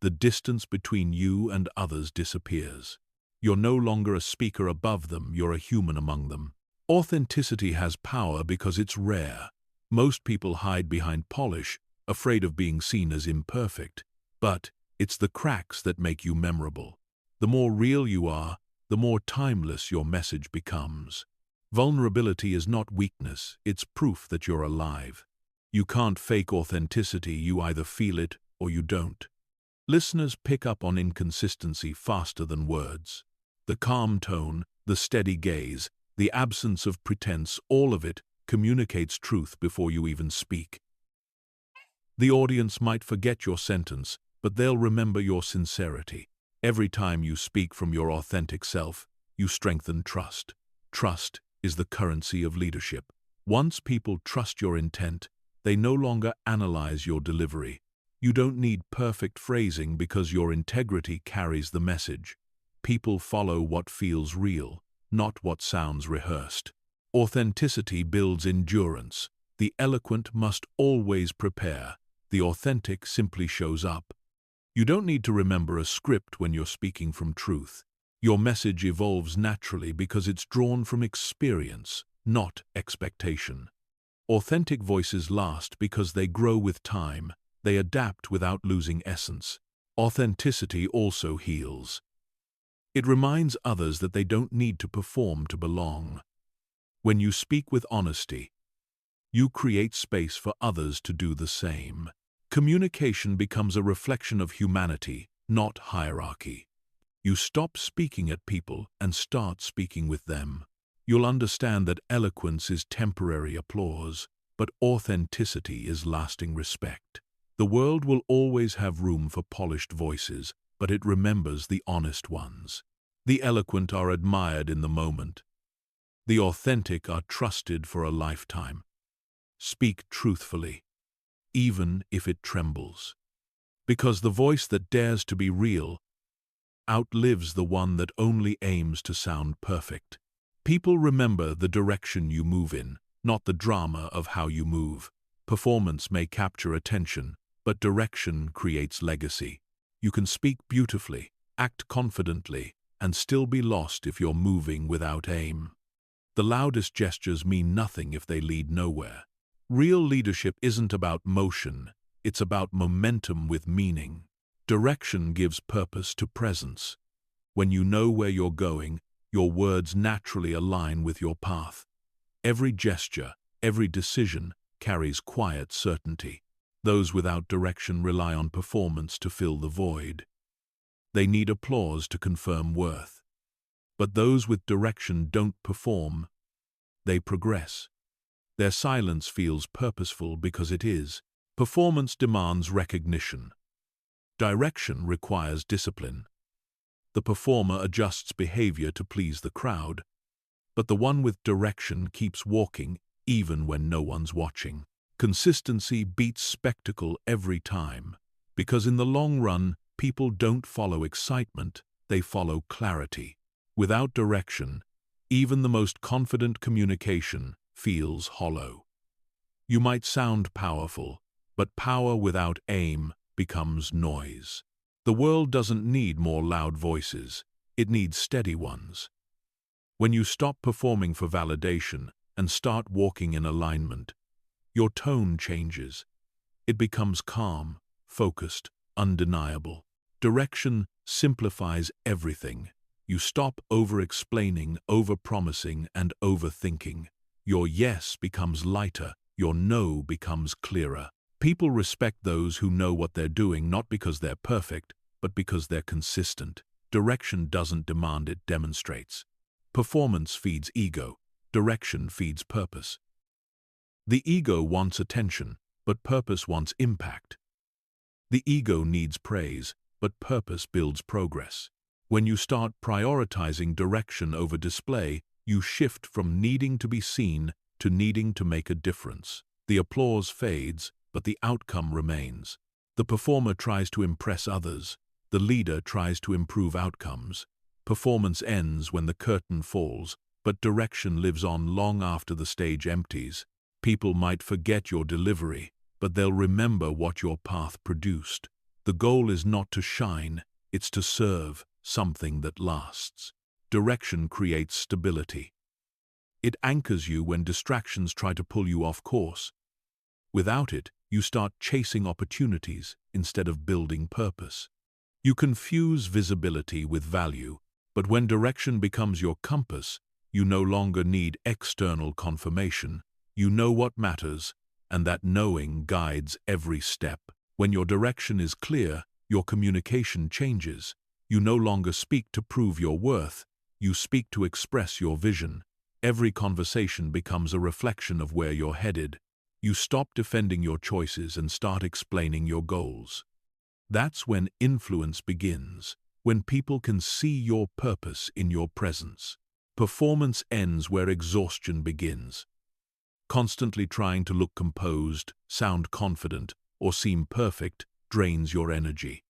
Speaker 1: The distance between you and others disappears. You're no longer a speaker above them, you're a human among them. Authenticity has power because it's rare. Most people hide behind polish, afraid of being seen as imperfect. But it's the cracks that make you memorable. The more real you are, the more timeless your message becomes. Vulnerability is not weakness, it's proof that you're alive. You can't fake authenticity, you either feel it or you don't. Listeners pick up on inconsistency faster than words. The calm tone, the steady gaze, the absence of pretense, all of it communicates truth before you even speak. The audience might forget your sentence, but they'll remember your sincerity. Every time you speak from your authentic self, you strengthen trust. Trust is the currency of leadership. Once people trust your intent, they no longer analyze your delivery. You don't need perfect phrasing because your integrity carries the message. People follow what feels real, not what sounds rehearsed. Authenticity builds endurance. The eloquent must always prepare. The authentic simply shows up. You don't need to remember a script when you're speaking from truth. Your message evolves naturally because it's drawn from experience, not expectation. Authentic voices last because they grow with time. They adapt without losing essence. Authenticity also heals. It reminds others that they don't need to perform to belong. When you speak with honesty, you create space for others to do the same. Communication becomes a reflection of humanity, not hierarchy. You stop speaking at people and start speaking with them. You'll understand that eloquence is temporary applause, but authenticity is lasting respect. The world will always have room for polished voices, but it remembers the honest ones. The eloquent are admired in the moment. The authentic are trusted for a lifetime. Speak truthfully, even if it trembles. Because the voice that dares to be real outlives the one that only aims to sound perfect. People remember the direction you move in, not the drama of how you move. Performance may capture attention, but direction creates legacy. You can speak beautifully, act confidently, and still be lost if you're moving without aim. The loudest gestures mean nothing if they lead nowhere. Real leadership isn't about motion, it's about momentum with meaning. Direction gives purpose to presence. When you know where you're going, your words naturally align with your path. Every gesture, every decision carries quiet certainty. Those without direction rely on performance to fill the void. They need applause to confirm worth. But those with direction don't perform, they progress. Their silence feels purposeful because it is. Performance demands recognition. Direction requires discipline. The performer adjusts behavior to please the crowd, but the one with direction keeps walking even when no one's watching. Consistency beats spectacle every time, because in the long run, people don't follow excitement, they follow clarity. Without direction, even the most confident communication feels hollow. You might sound powerful, but power without aim becomes noise. The world doesn't need more loud voices, it needs steady ones. When you stop performing for validation and start walking in alignment, your tone changes. It becomes calm, focused, undeniable. Direction simplifies everything. You stop over-explaining, over-promising, and overthinking. Your yes becomes lighter, your no becomes clearer. People respect those who know what they're doing not because they're perfect, but because they're consistent. Direction doesn't demand, it demonstrates. Performance feeds ego. Direction feeds purpose. The ego wants attention, but purpose wants impact. The ego needs praise, but purpose builds progress. When you start prioritizing direction over display, you shift from needing to be seen to needing to make a difference. The applause fades, but the outcome remains. The performer tries to impress others. The leader tries to improve outcomes. Performance ends when the curtain falls. but direction lives on long after the stage empties. People might forget your delivery, but they'll remember what your path produced. The goal is not to shine, it's to serve something that lasts. Direction creates stability. It anchors you when distractions try to pull you off course. Without it, you start chasing opportunities instead of building purpose. You confuse visibility with value, but when direction becomes your compass, you no longer need external confirmation. You know what matters, and that knowing guides every step. When your direction is clear, your communication changes. You no longer speak to prove your worth, you speak to express your vision. Every conversation becomes a reflection of where you're headed. You stop defending your choices and start explaining your goals. That's when influence begins, when people can see your purpose in your presence. Performance ends where exhaustion begins. Constantly trying to look composed, sound confident, or seem perfect drains your energy.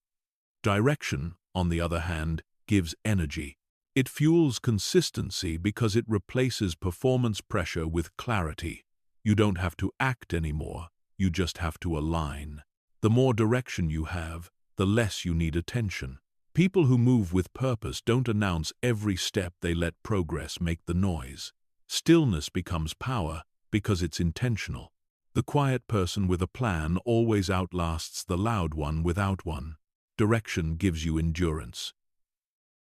Speaker 1: Direction, on the other hand, gives energy. It fuels consistency because it replaces performance pressure with clarity. You don't have to act anymore, you just have to align. The more direction you have, the less you need attention. People who move with purpose don't announce every step, they let progress make the noise. Stillness becomes power because it's intentional. The quiet person with a plan always outlasts the loud one without one. Direction gives you endurance.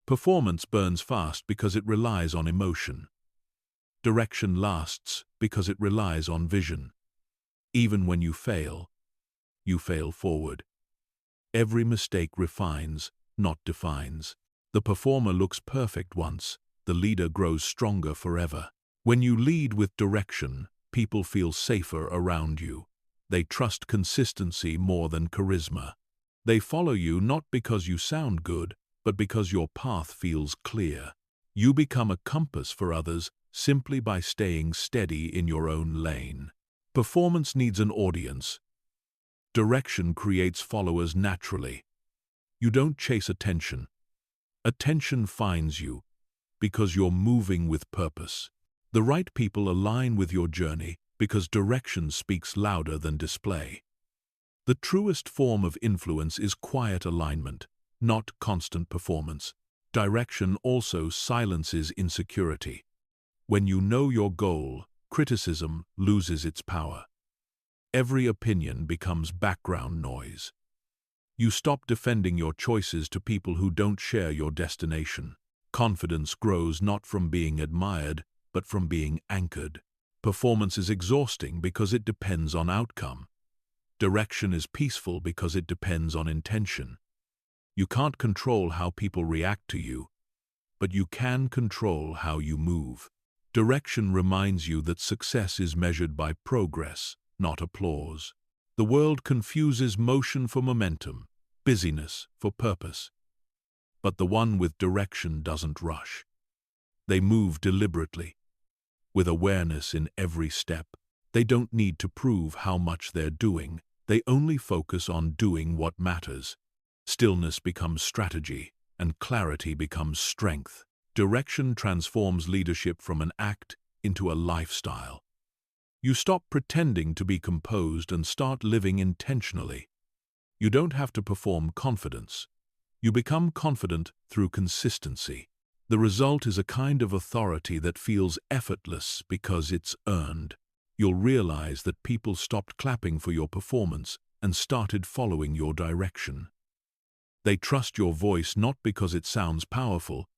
Speaker 1: Performance burns fast because it relies on emotion. Direction lasts because it relies on vision. Even when you fail forward. Every mistake refines, not defines. The performer looks perfect once, the leader grows stronger forever. When you lead with direction, people feel safer around you. They trust consistency more than charisma. They follow you not because you sound good, but because your path feels clear. You become a compass for others simply by staying steady in your own lane. Performance needs an audience. Direction creates followers naturally. You don't chase attention. Attention finds you because you're moving with purpose. The right people align with your journey because direction speaks louder than display. The truest form of influence is quiet alignment, not constant performance. Direction also silences insecurity. When you know your goal, criticism loses its power. Every opinion becomes background noise. You stop defending your choices to people who don't share your destination. Confidence grows not from being admired, but from being anchored. Performance is exhausting because it depends on outcome. Direction is peaceful because it depends on intention. You can't control how people react to you, but you can control how you move. Direction reminds you that success is measured by progress, not applause. The world confuses motion for momentum, busyness for purpose. But the one with direction doesn't rush. They move deliberately, with awareness in every step. They don't need to prove how much they're doing. They only focus on doing what matters. Stillness becomes strategy, and clarity becomes strength. Direction transforms leadership from an act into a lifestyle. You stop pretending to be composed and start living intentionally. You don't have to perform confidence. You become confident through consistency. The result is a kind of authority that feels effortless because it's earned. You'll realize that people stopped clapping for your performance and started following your direction. They trust your voice not because it sounds powerful,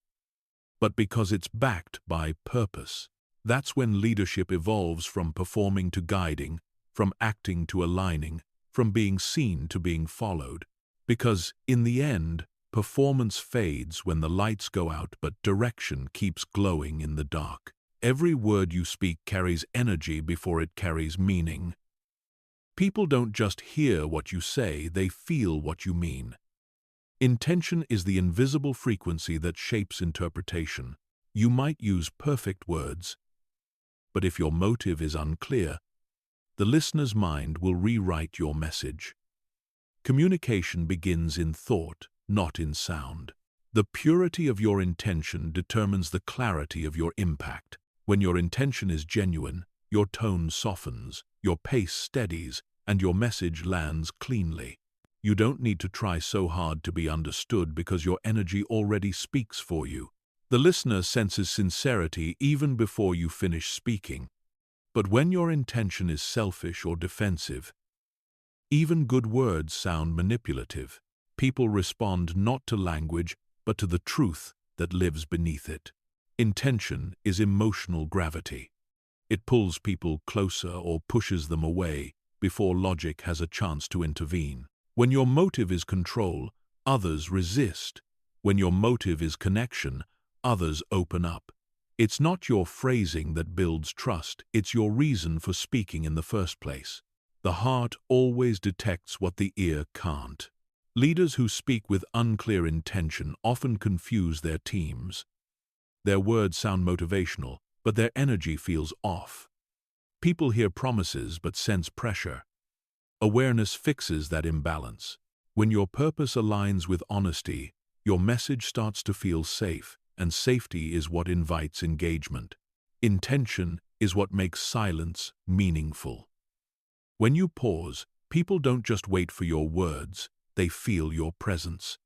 Speaker 1: but because it's backed by purpose. That's when leadership evolves from performing to guiding, from acting to aligning, from being seen to being followed. Because, in the end, performance fades when the lights go out, but direction keeps glowing in the dark. Every word you speak carries energy before it carries meaning. People don't just hear what you say, they feel what you mean. Intention is the invisible frequency that shapes interpretation. You might use perfect words, but if your motive is unclear, the listener's mind will rewrite your message. Communication begins in thought, not in sound. The purity of your intention determines the clarity of your impact. When your intention is genuine, your tone softens, your pace steadies, and your message lands cleanly. You don't need to try so hard to be understood because your energy already speaks for you. The listener senses sincerity even before you finish speaking. But when your intention is selfish or defensive, even good words sound manipulative. People respond not to language, but to the truth that lives beneath it. Intention is emotional gravity. It pulls people closer or pushes them away before logic has a chance to intervene. When your motive is control, others resist. When your motive is connection, others open up. It's not your phrasing that builds trust, it's your reason for speaking in the first place. The heart always detects what the ear can't. Leaders who speak with unclear intention often confuse their teams. Their words sound motivational, but their energy feels off. People hear promises but sense pressure. Awareness fixes that imbalance. When your purpose aligns with honesty, your message starts to feel safe, and safety is what invites engagement. Intention is what makes silence meaningful. When you pause, people don't just wait for your words, they feel your presence.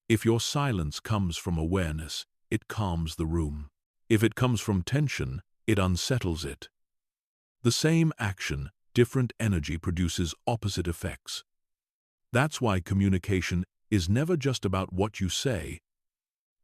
Speaker 1: If your silence comes from awareness, it calms the room. If it comes from tension, it unsettles it. The same action, different energy produces opposite effects. That's why communication is never just about what you say,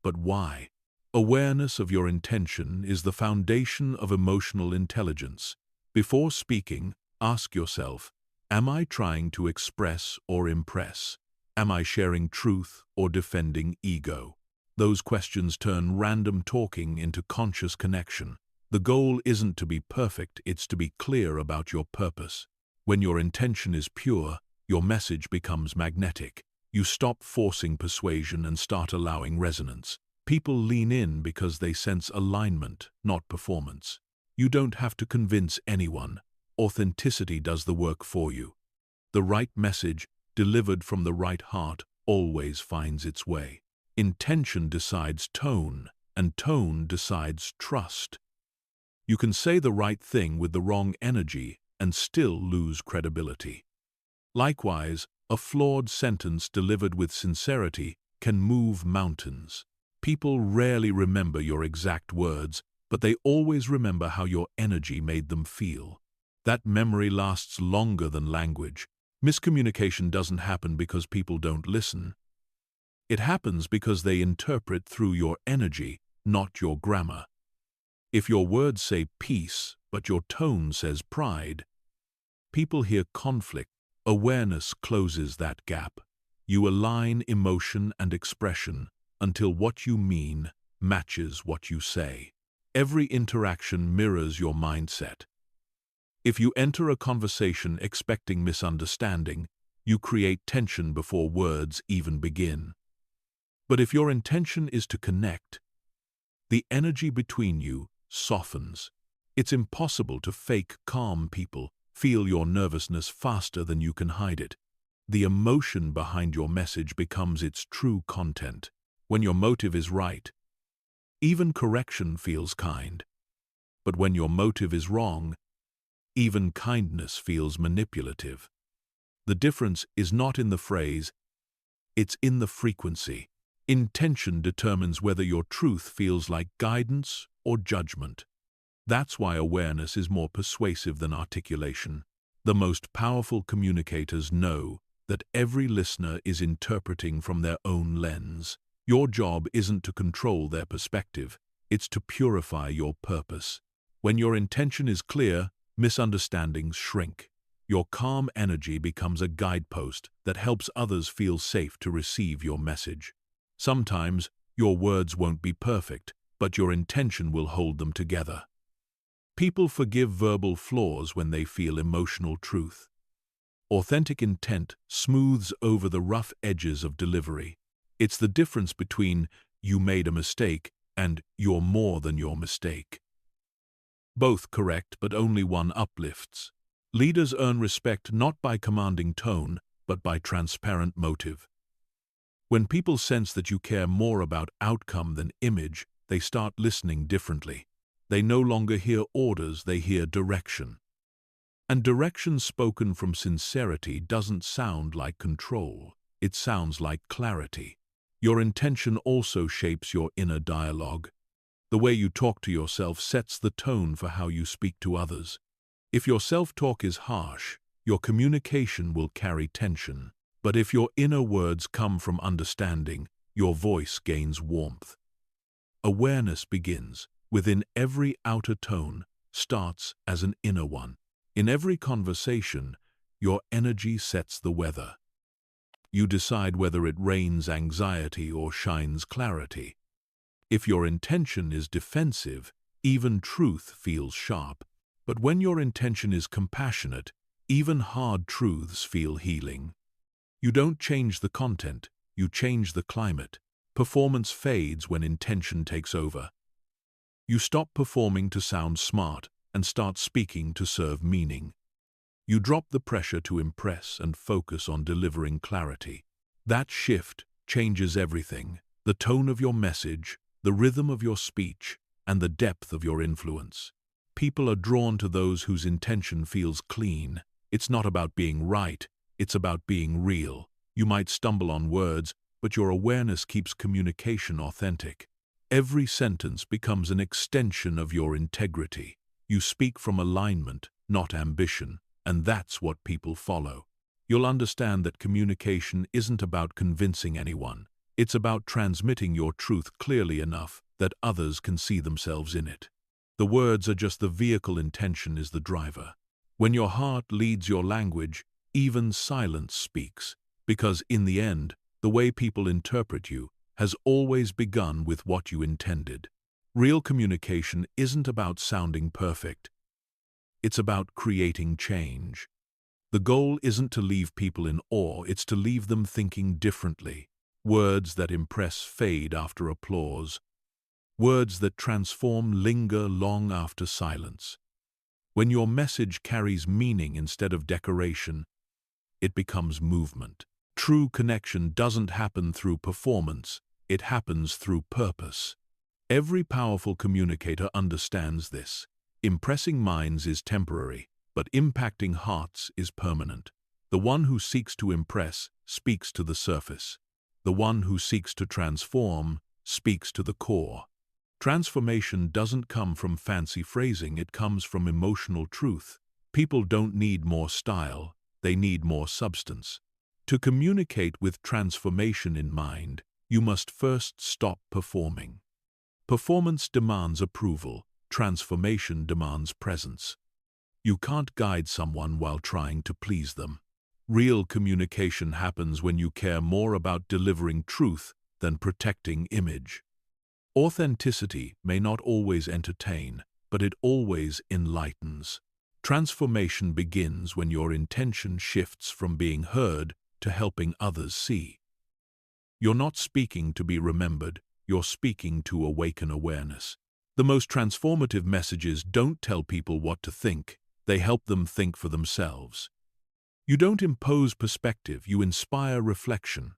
Speaker 1: but why. Awareness of your intention is the foundation of emotional intelligence. Before speaking, ask yourself, am I trying to express or impress? Am I sharing truth or defending ego? Those questions turn random talking into conscious connection. The goal isn't to be perfect, it's to be clear about your purpose. When your intention is pure, your message becomes magnetic. You stop forcing persuasion and start allowing resonance. People lean in because they sense alignment, not performance. You don't have to convince anyone. Authenticity does the work for you. The right message, delivered from the right heart, always finds its way. Intention decides tone, and tone decides trust. You can say the right thing with the wrong energy and still lose credibility. Likewise, a flawed sentence delivered with sincerity can move mountains. People rarely remember your exact words, but they always remember how your energy made them feel. That memory lasts longer than language. Miscommunication doesn't happen because people don't listen. It happens because they interpret through your energy, not your grammar. If your words say peace, but your tone says pride, people hear conflict. Awareness closes that gap. You align emotion and expression until what you mean matches what you say. Every interaction mirrors your mindset. If you enter a conversation expecting misunderstanding, you create tension before words even begin. But if your intention is to connect, the energy between you softens. It's impossible to fake calm people. Feel your nervousness faster than you can hide it. The emotion behind your message becomes its true content. When your motive is right, even correction feels kind. But when your motive is wrong, even kindness feels manipulative. The difference is not in the phrase, it's in the frequency. Intention determines whether your truth feels like guidance or judgment. That's why awareness is more persuasive than articulation. The most powerful communicators know that every listener is interpreting from their own lens. Your job isn't to control their perspective, it's to purify your purpose. When your intention is clear, misunderstandings shrink. Your calm energy becomes a guidepost that helps others feel safe to receive your message. Sometimes, your words won't be perfect, but your intention will hold them together. People forgive verbal flaws when they feel emotional truth. Authentic intent smooths over the rough edges of delivery. It's the difference between "you made a mistake" and "you're more than your mistake." Both correct, but only one uplifts. Leaders earn respect not by commanding tone, but by transparent motive. When people sense that you care more about outcome than image, they start listening differently. They no longer hear orders, they hear direction. And direction spoken from sincerity doesn't sound like control. It sounds like clarity. Your intention also shapes your inner dialogue. The way you talk to yourself sets the tone for how you speak to others. If your self-talk is harsh, your communication will carry tension. But if your inner words come from understanding, your voice gains warmth. Awareness begins within every outer tone, starts as an inner one. In every conversation, your energy sets the weather. You decide whether it rains anxiety or shines clarity. If your intention is defensive, even truth feels sharp. But when your intention is compassionate, even hard truths feel healing. You don't change the content, you change the climate. Performance fades when intention takes over. You stop performing to sound smart and start speaking to serve meaning. You drop the pressure to impress and focus on delivering clarity. That shift changes everything: the tone of your message, the rhythm of your speech, and the depth of your influence. People are drawn to those whose intention feels clean. It's not about being right, it's about being real. You might stumble on words, but your awareness keeps communication authentic. Every sentence becomes an extension of your integrity. You speak from alignment, not ambition, and that's what people follow. You'll understand that communication isn't about convincing anyone. It's about transmitting your truth clearly enough that others can see themselves in it. The words are just the vehicle, intention is the driver. When your heart leads your language, even silence speaks, because in the end, the way people interpret you has always begun with what you intended. Real communication isn't about sounding perfect. It's about creating change. The goal isn't to leave people in awe, it's to leave them thinking differently. Words that impress fade after applause. Words that transform linger long after silence. When your message carries meaning instead of decoration, it becomes movement. True connection doesn't happen through performance, it happens through purpose. Every powerful communicator understands this. Impressing minds is temporary, but impacting hearts is permanent. The one who seeks to impress speaks to the surface. The one who seeks to transform speaks to the core. Transformation doesn't come from fancy phrasing, it comes from emotional truth. People don't need more style, they need more substance. To communicate with transformation in mind, you must first stop performing. Performance demands approval, transformation demands presence. You can't guide someone while trying to please them. Real communication happens when you care more about delivering truth than protecting image. Authenticity may not always entertain, but it always enlightens. Transformation begins when your intention shifts from being heard to helping others see. You're not speaking to be remembered, you're speaking to awaken awareness. The most transformative messages don't tell people what to think, they help them think for themselves. You don't impose perspective, you inspire reflection.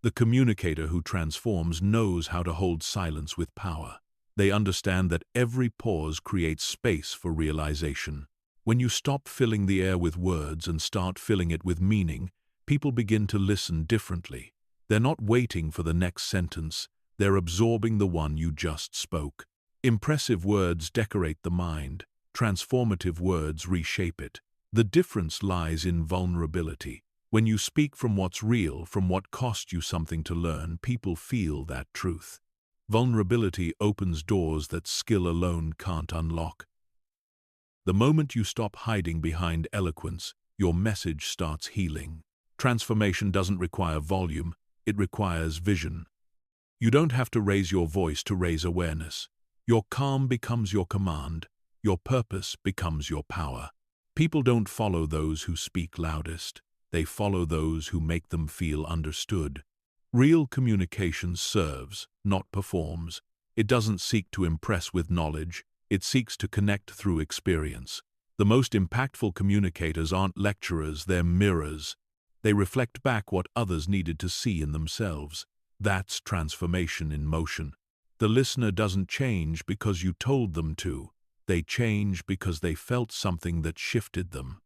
Speaker 1: The communicator who transforms knows how to hold silence with power. They understand that every pause creates space for realization. When you stop filling the air with words and start filling it with meaning, people begin to listen differently. They're not waiting for the next sentence, they're absorbing the one you just spoke. Impressive words decorate the mind, transformative words reshape it. The difference lies in vulnerability. When you speak from what's real, from what cost you something to learn, people feel that truth. Vulnerability opens doors that skill alone can't unlock. The moment you stop hiding behind eloquence, your message starts healing. Transformation doesn't require volume, it requires vision. You don't have to raise your voice to raise awareness. Your calm becomes your command, your purpose becomes your power. People don't follow those who speak loudest. They follow those who make them feel understood. Real communication serves, not performs. It doesn't seek to impress with knowledge, it seeks to connect through experience. The most impactful communicators aren't lecturers, they're mirrors. They reflect back what others needed to see in themselves. That's transformation in motion. The listener doesn't change because you told them to. They change because they felt something that shifted them.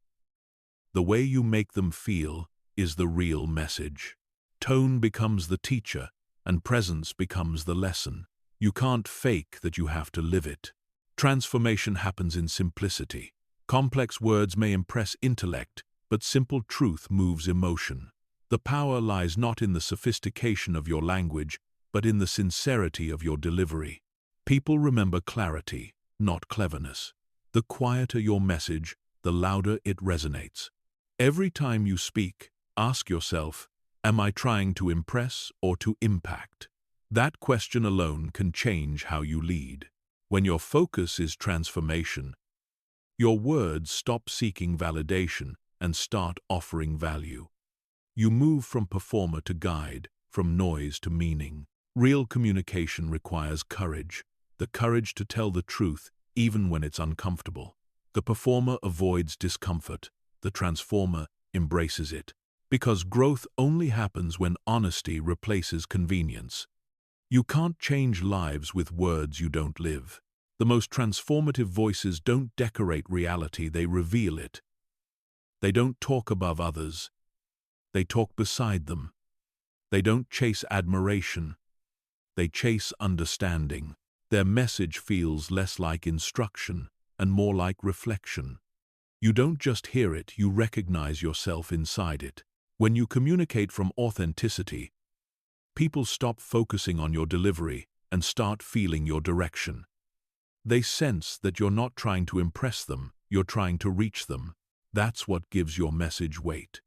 Speaker 1: The way you make them feel is the real message. Tone becomes the teacher, and presence becomes the lesson. You can't fake that, you have to live it. Transformation happens in simplicity. Complex words may impress intellect, but simple truth moves emotion. The power lies not in the sophistication of your language, but in the sincerity of your delivery. People remember clarity, not cleverness. The quieter your message, the louder it resonates. Every time you speak, ask yourself, am I trying to impress or to impact? That question alone can change how you lead. When your focus is transformation, your words stop seeking validation and start offering value. You move from performer to guide, from noise to meaning. Real communication requires courage, the courage to tell the truth even when it's uncomfortable. The performer avoids discomfort, the transformer embraces it. Because growth only happens when honesty replaces convenience. You can't change lives with words you don't live. The most transformative voices don't decorate reality, they reveal it. They don't talk above others. They talk beside them. They don't chase admiration. They chase understanding. Their message feels less like instruction and more like reflection. You don't just hear it, you recognize yourself inside it. When you communicate from authenticity, people stop focusing on your delivery and start feeling your direction. They sense that you're not trying to impress them, you're trying to reach them. That's what gives your message weight.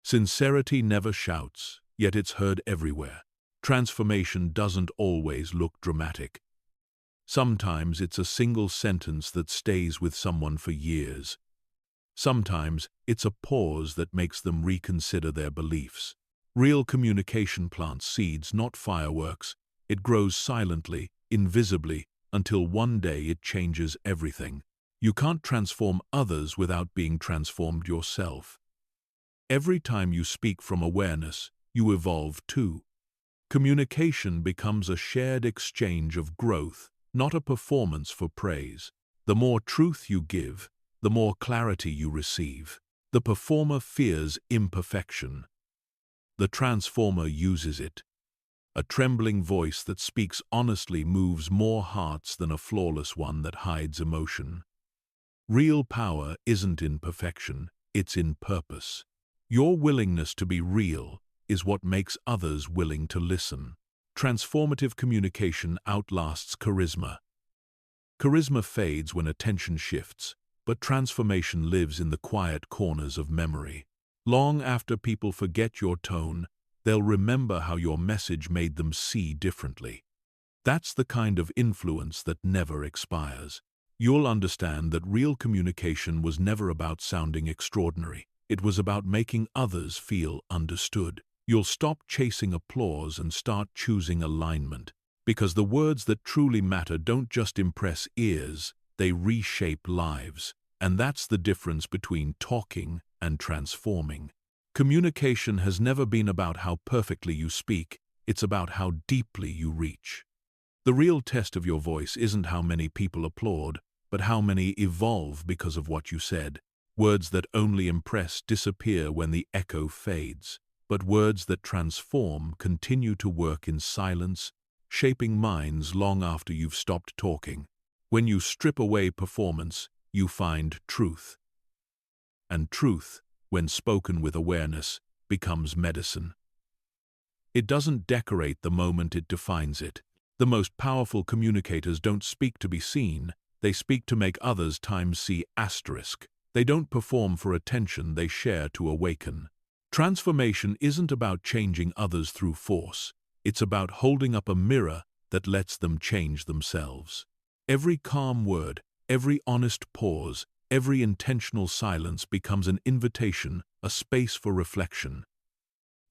Speaker 1: Sincerity never shouts, yet it's heard everywhere. Transformation doesn't always look dramatic. Sometimes it's a single sentence that stays with someone for years. Sometimes it's a pause that makes them reconsider their beliefs. Real communication plants seeds, not fireworks. It grows silently, invisibly, until one day it changes everything. You can't transform others without being transformed yourself. Every time you speak from awareness, you evolve too. Communication becomes a shared exchange of growth, not a performance for praise. The more truth you give, the more clarity you receive. The performer fears imperfection. The transformer uses it. A trembling voice that speaks honestly moves more hearts than a flawless one that hides emotion. Real power isn't in perfection, it's in purpose. Your willingness to be real is what makes others willing to listen. Transformative communication outlasts charisma. Charisma fades when attention shifts, but transformation lives in the quiet corners of memory. Long after people forget your tone, they'll remember how your message made them see differently. That's the kind of influence that never expires. You'll understand that real communication was never about sounding extraordinary. It was about making others feel understood. You'll stop chasing applause and start choosing alignment, because the words that truly matter don't just impress ears, they reshape lives. And that's the difference between talking and transforming. Communication has never been about how perfectly you speak, it's about how deeply you reach. The real test of your voice isn't how many people applaud, but how many evolve because of what you said. Words that only impress disappear when the echo fades, but words that transform continue to work in silence, shaping minds long after you've stopped talking. When you strip away performance, you find truth. And truth, when spoken with awareness, becomes medicine. It doesn't decorate the moment, it defines it. The most powerful communicators don't speak to be seen, they speak to make others times see asterisk. They don't perform for attention, they share to awaken. Transformation isn't about changing others through force, it's about holding up a mirror that lets them change themselves. Every calm word, every honest pause, every intentional silence becomes an invitation, a space for reflection.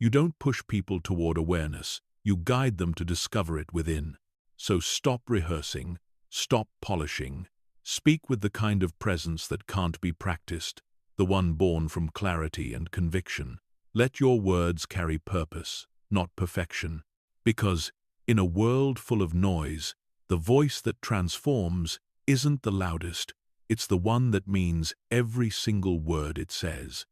Speaker 1: You don't push people toward awareness, you guide them to discover it within. So stop rehearsing, stop polishing, speak with the kind of presence that can't be practiced, the one born from clarity and conviction. Let your words carry purpose, not perfection. Because, in a world full of noise, the voice that transforms isn't the loudest, it's the one that means every single word it says.